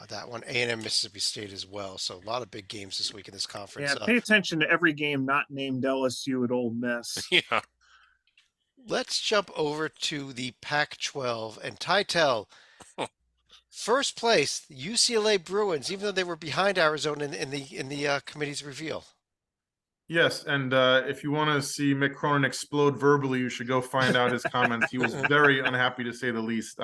That one, A&M Mississippi State as well. So a lot of big games this week in this conference. Yeah, pay attention to every game not named LSU at Ole Miss. Yeah. Let's jump over to the Pac-12 and Tytel. First place, UCLA Bruins, even though they were behind Arizona in the committee's reveal. Yes, and if you want to see Mick Cronin explode verbally, you should go find out his comments. He was very unhappy to say the least.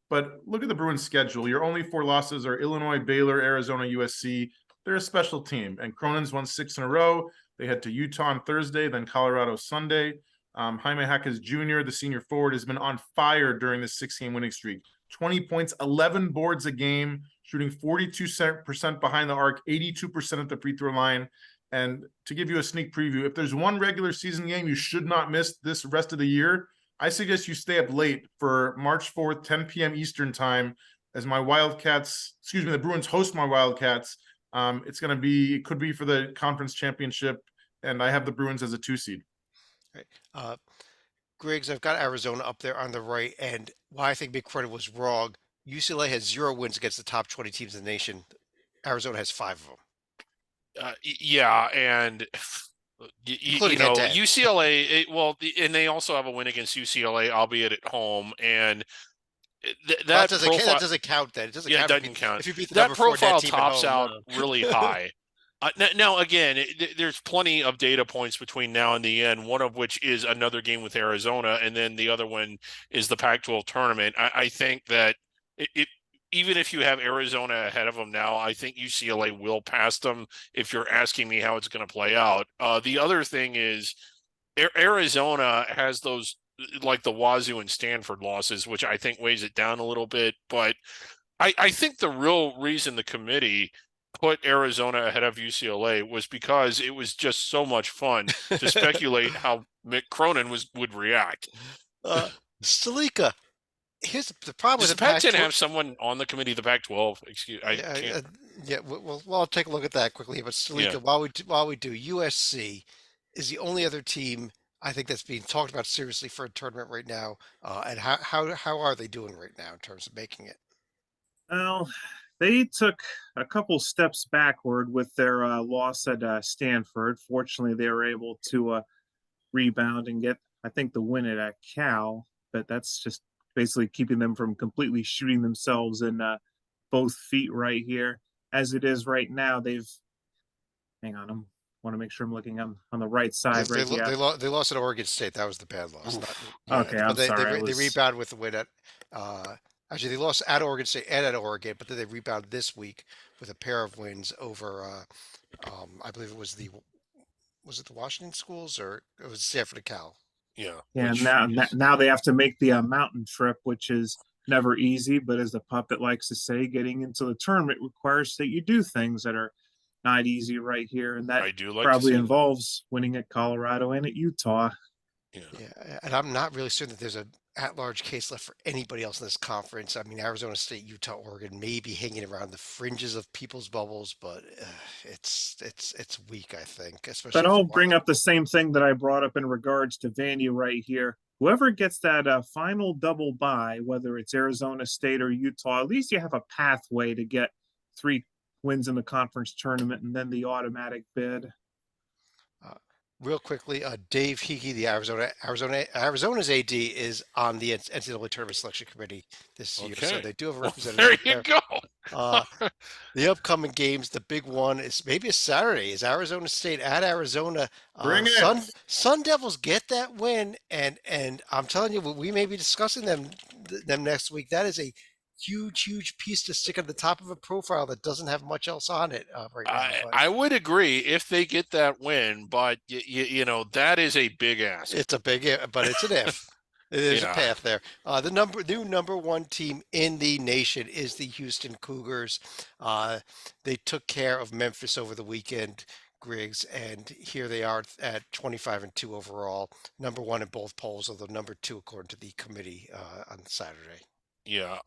But look at the Bruins' schedule. Your only 4 losses are Illinois, Baylor, Arizona, USC. They're a special team, and Cronin's won 6 in a row. They head to Utah on Thursday, then Colorado Sunday. Jaime Jaquez Jr., the senior forward, has been on fire during this 6-game winning streak. 20 points, 11 boards a game, shooting 42% behind the arc, 82% at the free throw line. And to give you a sneak preview, if there's one regular season game you should not miss this rest of the year, I suggest you stay up late for March 4th, 10 p.m. Eastern time, as the Bruins host my Wildcats. It could be for the conference championship, and I have the Bruins as a 2 seed. Right. Griggs, I've got Arizona up there on the right, and why I think Big Credit was wrong. UCLA has 0 wins against the top 20 teams in the nation. Arizona has 5 of them. Yeah, and Including head-to-head. UCLA. And they also have a win against UCLA, albeit at home, and that doesn't count. Then it doesn't count. It doesn't count. If you beat the that number 4 profile team tops at home, out really high. Now, again, there's plenty of data points between now and the end, one of which is another game with Arizona, and then the other one is the Pac-12 tournament. I think that even if you have Arizona ahead of them now, I think UCLA will pass them if you're asking me how it's going to play out. The other thing is Arizona has those, like the Wazoo and Stanford losses, which I think weighs it down a little bit. But I think the real reason the committee put Arizona ahead of UCLA was because it was just so much fun to speculate how Mick Cronin would react. Stalika. Here's the problem Does with the Pac-10 have someone on the committee of the Pac-12? Excuse, I can't. Well, I'll take a look at that quickly. But Stalika, while we do, USC is the only other team I think that's being talked about seriously for a tournament right now. And how are they doing right now in terms of making it? Well, they took a couple steps backward with their loss at Stanford. Fortunately, they were able to rebound and get, I think, the win at Cal. But that's just basically keeping them from completely shooting themselves in both feet right here. As it is right now, hang on, I want to make sure I'm looking on the right side. They lost at Oregon State. That was the bad loss. Okay, I'm sorry. They rebounded with the win at. Actually, they lost at Oregon State and at Oregon, but then they rebounded this week with a pair of wins over. I believe it was the Washington schools, or it was Stanford and Cal. Yeah. Now they have to make the mountain trip, which is never easy. But as the puppet likes to say, getting into the tournament requires that you do things that are not easy right here, and that probably involves winning at Colorado and at Utah. Yeah, and I'm not really certain that there's a at-large case left for anybody else in this conference. I mean, Arizona State, Utah, Oregon may be hanging around the fringes of people's bubbles, but it's weak, I think. Especially. But I'll bring up the same thing that I brought up in regards to Vandy right here. Whoever gets that final double bye, whether it's Arizona State or Utah, at least you have a pathway to get 3 wins in the conference tournament and then the automatic bid. Real quickly, Dave Hickey, the Arizona's AD is on the NCAA tournament selection committee this year, so they do have a representative. There you go. The upcoming games, the big one is maybe a Saturday. Is Arizona State at Arizona? Bring it. Sun Devils get that win, and I'm telling you, we may be discussing them next week. That is a huge piece to stick at the top of a profile that doesn't have much else on it right now. I would agree if they get that win, but you know that is a big ask. It's a big, but it's an if. There's a path there. The new number 1 team in the nation is the Houston Cougars. They took care of Memphis over the weekend, Griggs, and here they are at 25-2 overall, number 1 in both polls, although number 2 according to the committee on Saturday. Yeah,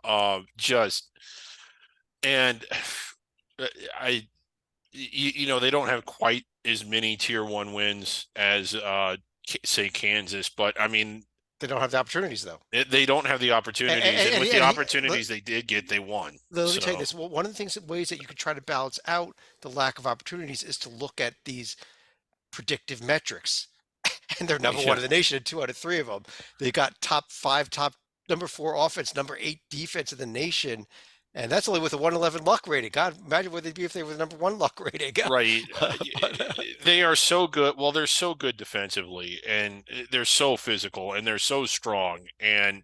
they don't have quite as many tier 1 wins as say Kansas, but I mean they don't have the opportunities though. They don't have the opportunities, and with the opportunities they did get, they won. Let me tell you this: one of the ways that you can try to balance out the lack of opportunities is to look at these predictive metrics, and they're number 1 in the nation in 2 out of 3 of them. They got top 5, number 4 offense, number 8 defense in the nation. And that's only with a 111 luck rating. God, imagine where they'd be if they were the number one luck rating. Right. But, They are so good. Well, they're so good defensively, and they're so physical, and they're so strong. And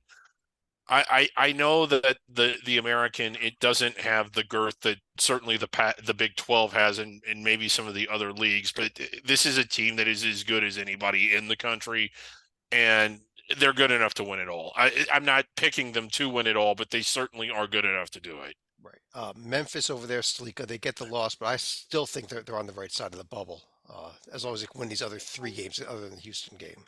I know that the American, it doesn't have the girth that certainly the Big 12 has, and maybe some of the other leagues, but this is a team that is as good as anybody in the country, and they're good enough to win it all. I'm not picking them to win it all, but they certainly are good enough to do it. right. Memphis over there, Stalika, they get the loss, but I still think they're on the right side of the bubble. As long as they can win these other three games other than the Houston game.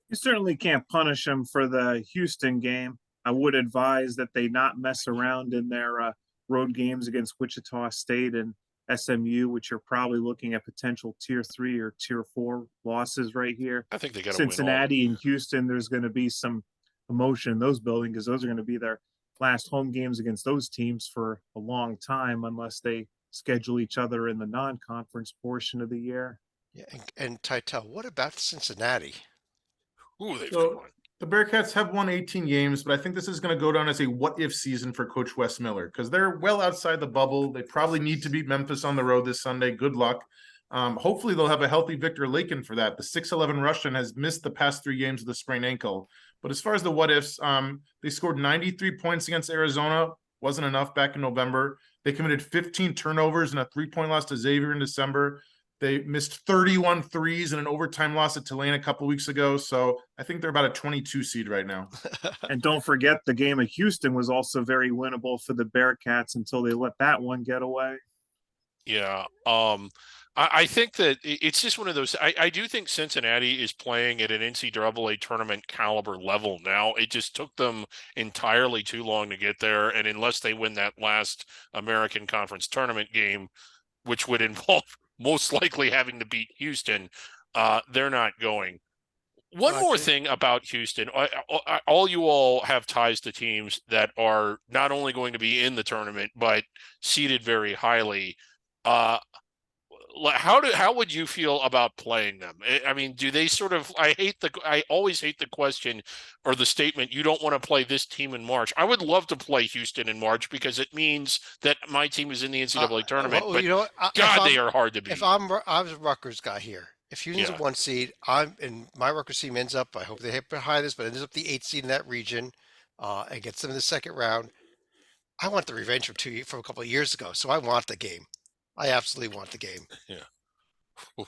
You certainly can't punish them for the Houston game. I would advise that they not mess around in their road games against Wichita State and SMU, which are probably looking at potential tier 3 or tier 4 losses right here. I think they got to win all. Cincinnati and Houston, there's going to be some emotion in those buildings because those are going to be their last home games against those teams for a long time, unless they schedule each other in the non-conference portion of the year. Yeah, and Titel, what about Cincinnati? Ooh, they've So won. the Bearcats have won 18 games, but I think this is going to go down as a what-if season for Coach Wes Miller because they're well outside the bubble. They probably need to beat Memphis on the road this Sunday. Good luck. Hopefully, they'll have a healthy Victor Lakin for that. The 6'11 Russian has missed the past 3 games with a sprained ankle. But as far as the what-ifs, they scored 93 points against Arizona. Wasn't enough back in November. They committed 15 turnovers and a 3-point loss to Xavier in December. They missed 31 threes in an overtime loss at Tulane a couple weeks ago. So I think they're about a 22 seed right now. And don't forget the game at Houston was also very winnable for the Bearcats until they let that one get away. Yeah. I think that it's just one of those. I do think Cincinnati is playing at an NCAA tournament caliber level now. It just took them entirely too long to get there. And unless they win that last American Conference tournament game, which would involve most likely having to beat Houston, they're not going. One more thing about Houston, all you all have ties to teams that are not only going to be in the tournament, but seeded very highly. How would you feel about playing them? I mean, do they sort of? I always hate the question or the statement. You don't want to play this team in March. I would love to play Houston in March because it means that my team is in the NCAA tournament. Well, but you know, God, they are hard to beat. If I was a Rutgers guy here, if Houston's a 1 seed, and my Rutgers team ends up. I hope they hit behind this, but ends up the 8 seed in that region, and gets them in the second round. I want the revenge from a couple of years ago, so I want the game. I absolutely want the game. Yeah.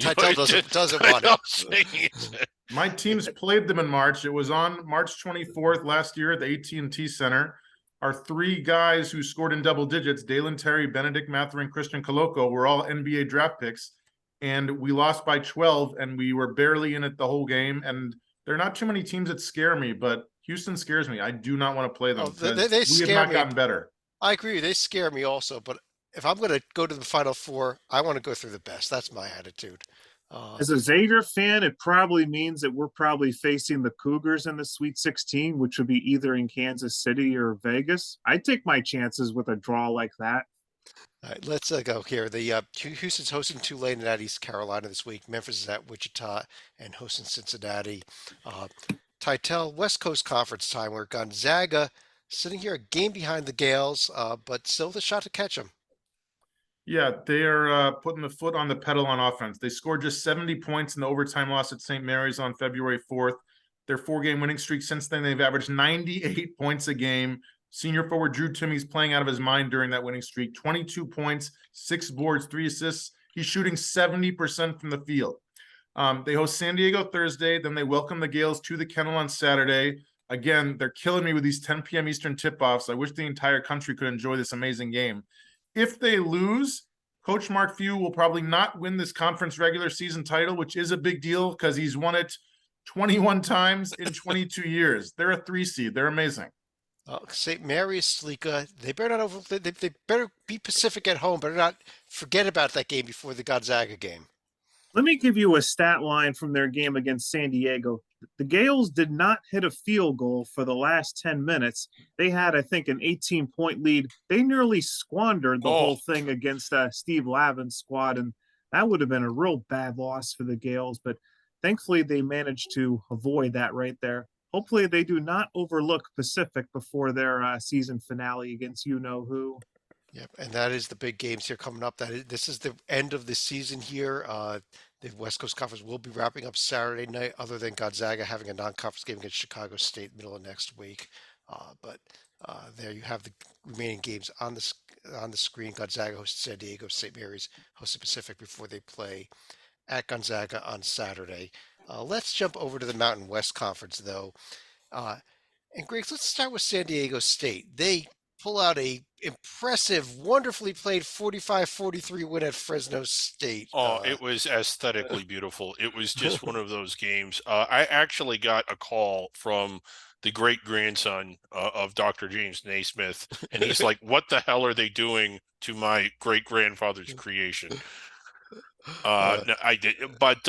Titel doesn't want it. My teams played them in March. It was on March 24th last year at the AT&T Center. Our 3 guys who scored in double digits, Dalen Terry, Benedict Mathurin, Christian Coloco, were all NBA draft picks. And we lost by 12, and we were barely in it the whole game. And there are not too many teams that scare me, but Houston scares me. I do not want to play them. They we have not gotten better. I agree. They scare me also, but if I'm going to go to the Final Four, I want to go through the best. That's my attitude. As a Xavier fan, it probably means that we're probably facing the Cougars in the Sweet 16, which would be either in Kansas City or Vegas. I'd take my chances with a draw like that. All right, let's go here. The Houston's hosting Tulane at East Carolina this week. Memphis is at Wichita and hosting Cincinnati. Titel, West Coast Conference time. Where Gonzaga sitting here a game behind the Gales, but still with a shot to catch them. Yeah, they are putting the foot on the pedal on offense. They scored just 70 points in the overtime loss at St. Mary's on February 4th. Their 4-game winning streak since then, they've averaged 98 points a game. Senior forward Drew Timmy's playing out of his mind during that winning streak. 22 points, 6 boards, 3 assists. He's shooting 70% from the field. They host San Diego Thursday. Then they welcome the Gales to the Kennel on Saturday. Again, they're killing me with these 10 p.m. Eastern tip-offs. I wish the entire country could enjoy this amazing game. If they lose, Coach Mark Few will probably not win this conference regular season title, which is a big deal because he's won it 21 times in 22 years. They're a 3 seed. They're amazing. St. Mary's, Sleeka, they better not they better be Pacific at home. Better not forget about that game before the Gonzaga game. Let me give you a stat line from their game against San Diego. The Gales did not hit a field goal for the last 10 minutes. They had, I think, an 18-point lead. They nearly squandered the whole thing against Steve Lavin's squad, and that would have been a real bad loss for the Gales. But thankfully, they managed to avoid that right there. hopefully they do not overlook Pacific before their season finale against you know who. Yep, and that is the big games here coming up. This is the end of the season here. The West Coast Conference will be wrapping up Saturday night, other than Gonzaga having a non-conference game against Chicago State middle of next week. But there you have the remaining games on the screen. Gonzaga hosts San Diego. St. Mary's hosts the Pacific before they play at Gonzaga on Saturday. Let's jump over to the Mountain West Conference, though. Uh, and Griggs, let's start with San Diego State. They pull out a impressive, wonderfully played 45-43 win at Fresno State. Oh, it was aesthetically beautiful. It was just one of those games. I actually got a call from the great grandson of Dr. James Naismith, and he's like, "What the hell are they doing to my great grandfather's creation?" No, I did, but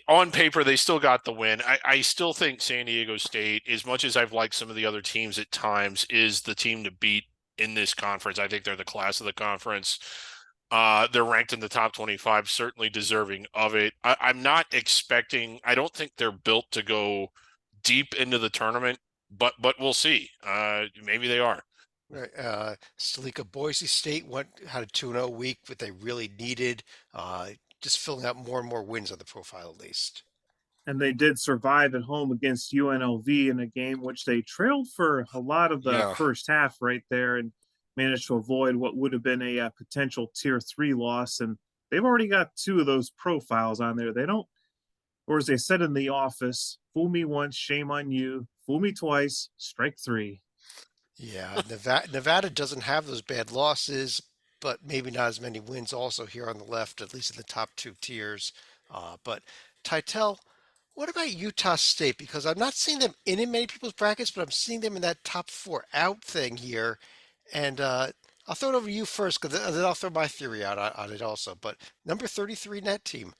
on paper they still got the win. I still think San Diego State, as much as I've liked some of the other teams at times, is the team to beat in this conference. I think they're the class of the conference. They're ranked in the top 25, certainly deserving of it. I'm not expecting. I don't think they're built to go deep into the tournament, but we'll see. Maybe they are. Right. Stalika Boise State had a 2-0 week, but they really needed, just filling out more and more wins on the profile at least. And they did survive at home against UNLV in a game which they trailed for a lot of the Yeah. first half right there and managed to avoid what would have been a potential tier 3 loss. And they've already got 2 of those profiles on there. They don't, or as they said in The Office, fool me once, shame on you. Fool me twice, strike 3. Yeah, Nevada doesn't have those bad losses, but maybe not as many wins also here on the left, at least in the top 2 tiers. But Titel, what about Utah State? Because I'm not seeing them in many people's brackets, but I'm seeing them in that top 4 out thing here. And I'll throw it over to you first, because then I'll throw my theory out on it also. But number 33 net team.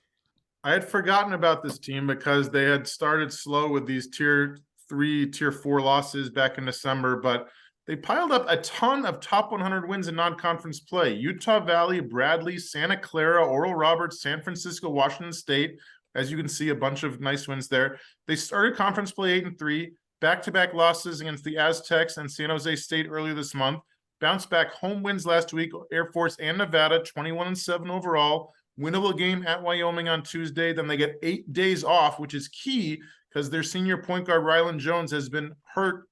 I had forgotten about this team because they had started slow with these tier 3, tier 4 losses back in December, but they piled up a ton of top 100 wins in non-conference play. Utah Valley, Bradley, Santa Clara, Oral Roberts, San Francisco, Washington State. As you can see, a bunch of nice wins there. They started conference play 8-3, back-to-back losses against the Aztecs and San Jose State earlier this month. Bounced back home wins last week, Air Force and Nevada, 21-7 overall. Winnable game at Wyoming on Tuesday. Then they get 8 days off, which is key because their senior point guard, Rylan Jones, has been hurt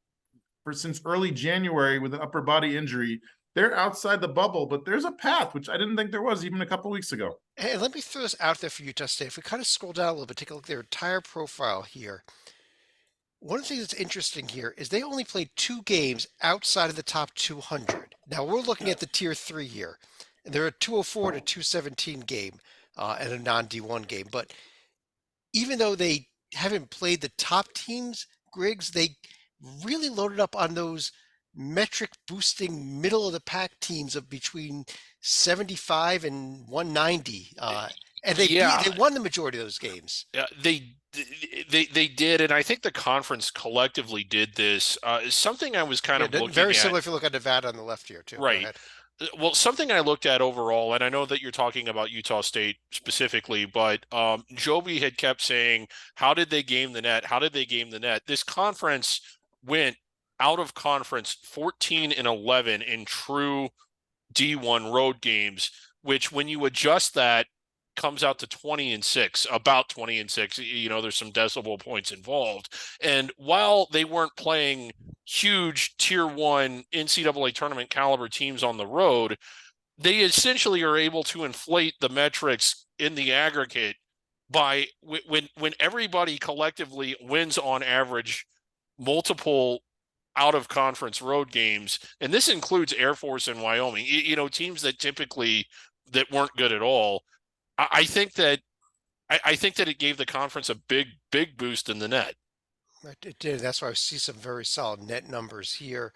since early January with an upper body injury. They're outside the bubble, but there's a path, which I didn't think there was even a couple weeks ago. Hey, let me throw this out there for Utah State. If we kind of scroll down a little bit, take a look at their entire profile here. One of the things that's interesting here is they only played 2 games outside of the top 200. Now we're looking at the tier 3 here, and they're a 204 to 217 game and a non-D1 game. But even though they haven't played the top teams, Griggs, they really loaded up on those metric boosting middle of the pack teams of between 75 and 190. And they won the majority of those games. Yeah, they did, and I think the conference collectively did this. Something I was kind of looking very at, similar if you look at Nevada on the left here too. right? Well, something I looked at overall, and I know that you're talking about Utah State specifically, but Joby had kept saying, "How did they game the net? How did they game the net?" This conference went out of conference 14-11 in true D1 road games, which when you adjust that comes out to 20-6, about 20-6. You know, there's some decimal points involved. And while they weren't playing huge tier 1 NCAA tournament caliber teams on the road, they essentially are able to inflate the metrics in the aggregate by when everybody collectively wins on average multiple out of conference road games. And this includes Air Force and Wyoming, you know, teams that typically that weren't good at all. I think that it gave the conference a big boost in the net. It did. That's why I see some very solid net numbers here.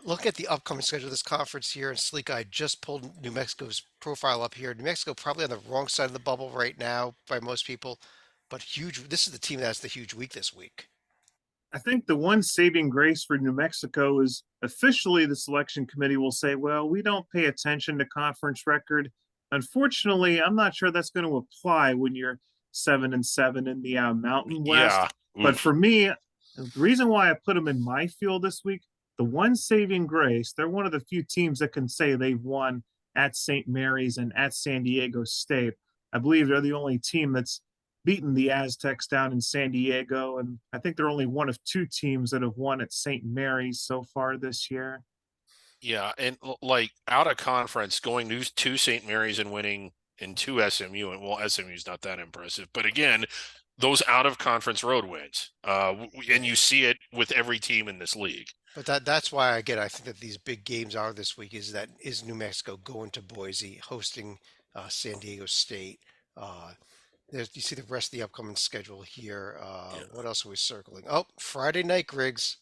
Look at the upcoming schedule of this conference here. And Sleek, I just pulled New Mexico's profile up here. New Mexico probably on the wrong side of the bubble right now by most people, but huge. This is the team that has the huge week this week. I think the one saving grace for New Mexico is officially the selection committee will say, well, we don't pay attention to conference record. Unfortunately, I'm not sure that's going to apply when you're 7-7 in the Mountain West. Yeah. But Oof. for me, the reason why I put them in my field this week, the one saving grace, they're one of the few teams that can say they've won at St. Mary's and at San Diego State. I believe they're the only team that's beaten the Aztecs down in San Diego, and I think they're only one of two teams that have won at St. Mary's so far this year. Yeah, and like out of conference, going to St. Mary's and winning in two SMU, and well, SMU's not that impressive, but again, those out of conference road wins, and you see it with every team in this league. But that's why I think that these big games are this week. Is New Mexico going to Boise, hosting San Diego State? You see the rest of the upcoming schedule here. Yeah. What else are we circling? Oh, Friday night, Griggs.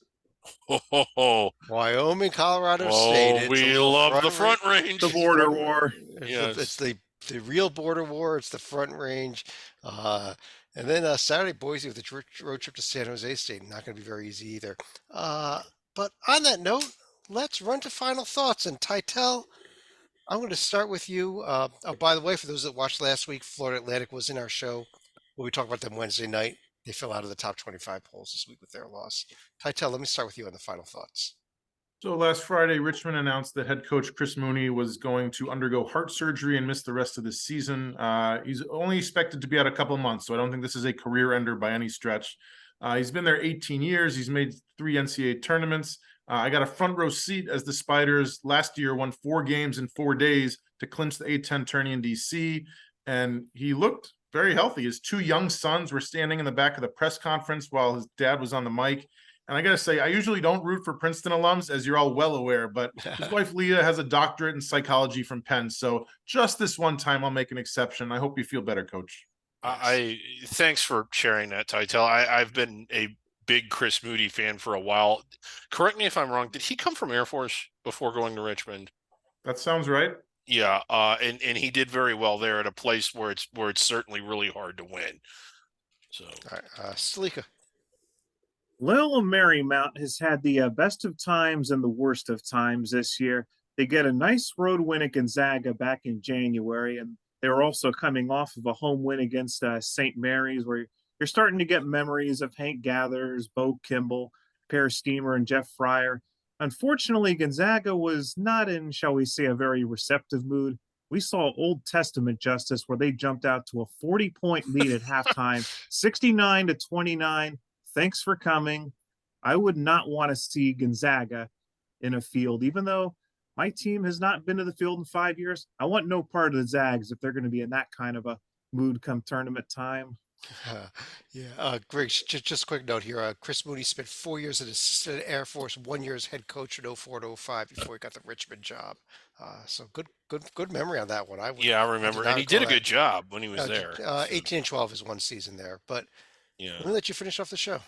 Oh, Wyoming, Colorado State. It's a we little love the front range. The border war. It's the real border war. It's the front range. And then Saturday, Boise with the road trip to San Jose State. Not going to be very easy either. But on that note, let's run to final thoughts. And Titel, I'm going to start with you. Oh, by the way, for those that watched last week, Florida Atlantic was in our show where we talked about them Wednesday night. They fell out of the top 25 polls this week with their loss. Titel, let me start with you on the final thoughts. So last Friday, Richmond announced that head coach Chris Mooney was going to undergo heart surgery and miss the rest of the season. He's only expected to be out a couple months, so I don't think this is a career ender by any stretch. He's been there 18 years. He's made 3 NCAA tournaments. I got a front row seat as the Spiders last year won 4 games in 4 days to clinch the A-10 tourney in DC, and he looked very healthy. His 2 young sons were standing in the back of the press conference while his dad was on the mic. And I got to say, I usually don't root for Princeton alums, as you're all well aware, but his wife, Leah, has a doctorate in psychology from Penn. So just this one time, I'll make an exception. I hope you feel better, Coach. I thanks for sharing that, Titel. I've been a big Chris Moody fan for a while. Correct me if I'm wrong. Did he come from Air Force before going to Richmond? That sounds right. Yeah, and he did very well there at a place where it's certainly really hard to win. So, all right, Stalika. Little Marymount has had the best of times and the worst of times this year. They get a nice road win at Gonzaga back in January, and they were also coming off of a home win against St. Mary's, where you're starting to get memories of Hank Gathers, Bo Kimball, Per Steamer, and Jeff Fryer. Unfortunately, Gonzaga was not in, shall we say, a very receptive mood. We saw Old Testament justice where they jumped out to a 40-point lead at halftime, 69-29. Thanks for coming. I would not want to see Gonzaga in a field, even though my team has not been to the field in 5 years. I want no part of the Zags if they're going to be in that kind of a mood come tournament time. Greg, just a quick note here. Chris Mooney spent 4 years as assistant at Air Force, 1 year as head coach in 04 to 05 before he got the Richmond job. So good memory on that one. I remember, and he did a good job when he was there. 18 and 12 is one season there, but yeah. Let me let you finish off the show.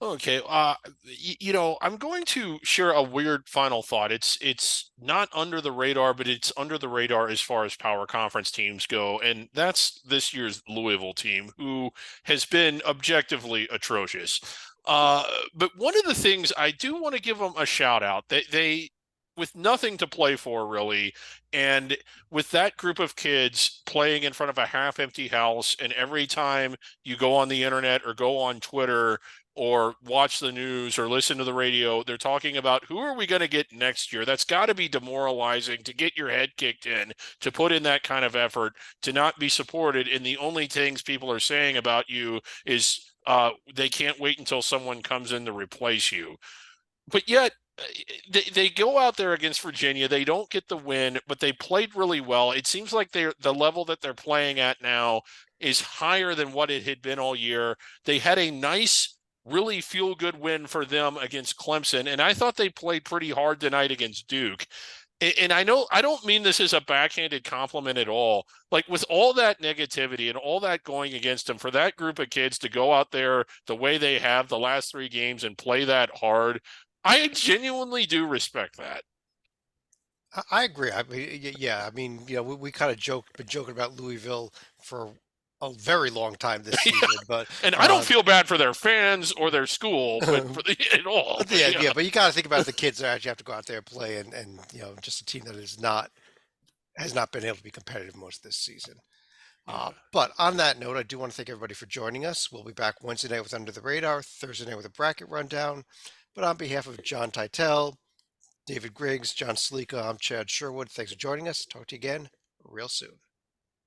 Okay. I'm going to share a weird final thought. It's not under the radar, but it's under the radar as far as power conference teams go. And that's this year's Louisville team, who has been objectively atrocious. But one of the things I do want to give them a shout out, they with nothing to play for really, and with that group of kids playing in front of a half empty house, and every time you go on the internet or go on Twitter or watch the news or listen to the radio, they're talking about who are we going to get next year. That's got to be demoralizing to get your head kicked in, to put in that kind of effort, to not be supported. And the only things people are saying about you is they can't wait until someone comes in to replace you. But yet they go out there against Virginia. They don't get the win, but they played really well. It seems like the level that they're playing at now is higher than what it had been all year. They had a nice, really feel-good win for them against Clemson, and I thought they played pretty hard tonight against Duke. And I know I don't mean this as a backhanded compliment at all. Like, with all that negativity and all that going against them, for that group of kids to go out there the way they have the last 3 games and play that hard, I genuinely do respect that. I agree. I mean, yeah. I mean, we kind of been joking about Louisville for a very long time this season, but and I don't feel bad for their fans or their school, but at all. But you got to think about the kids that actually have to go out there and play, and just a team that has not been able to be competitive most of this season. But on that note, I do want to thank everybody for joining us. We'll be back Wednesday night with Under the Radar, Thursday night with a bracket rundown. But on behalf of John Titel, David Griggs, John Salika, I'm Chad Sherwood. Thanks for joining us. Talk to you again real soon.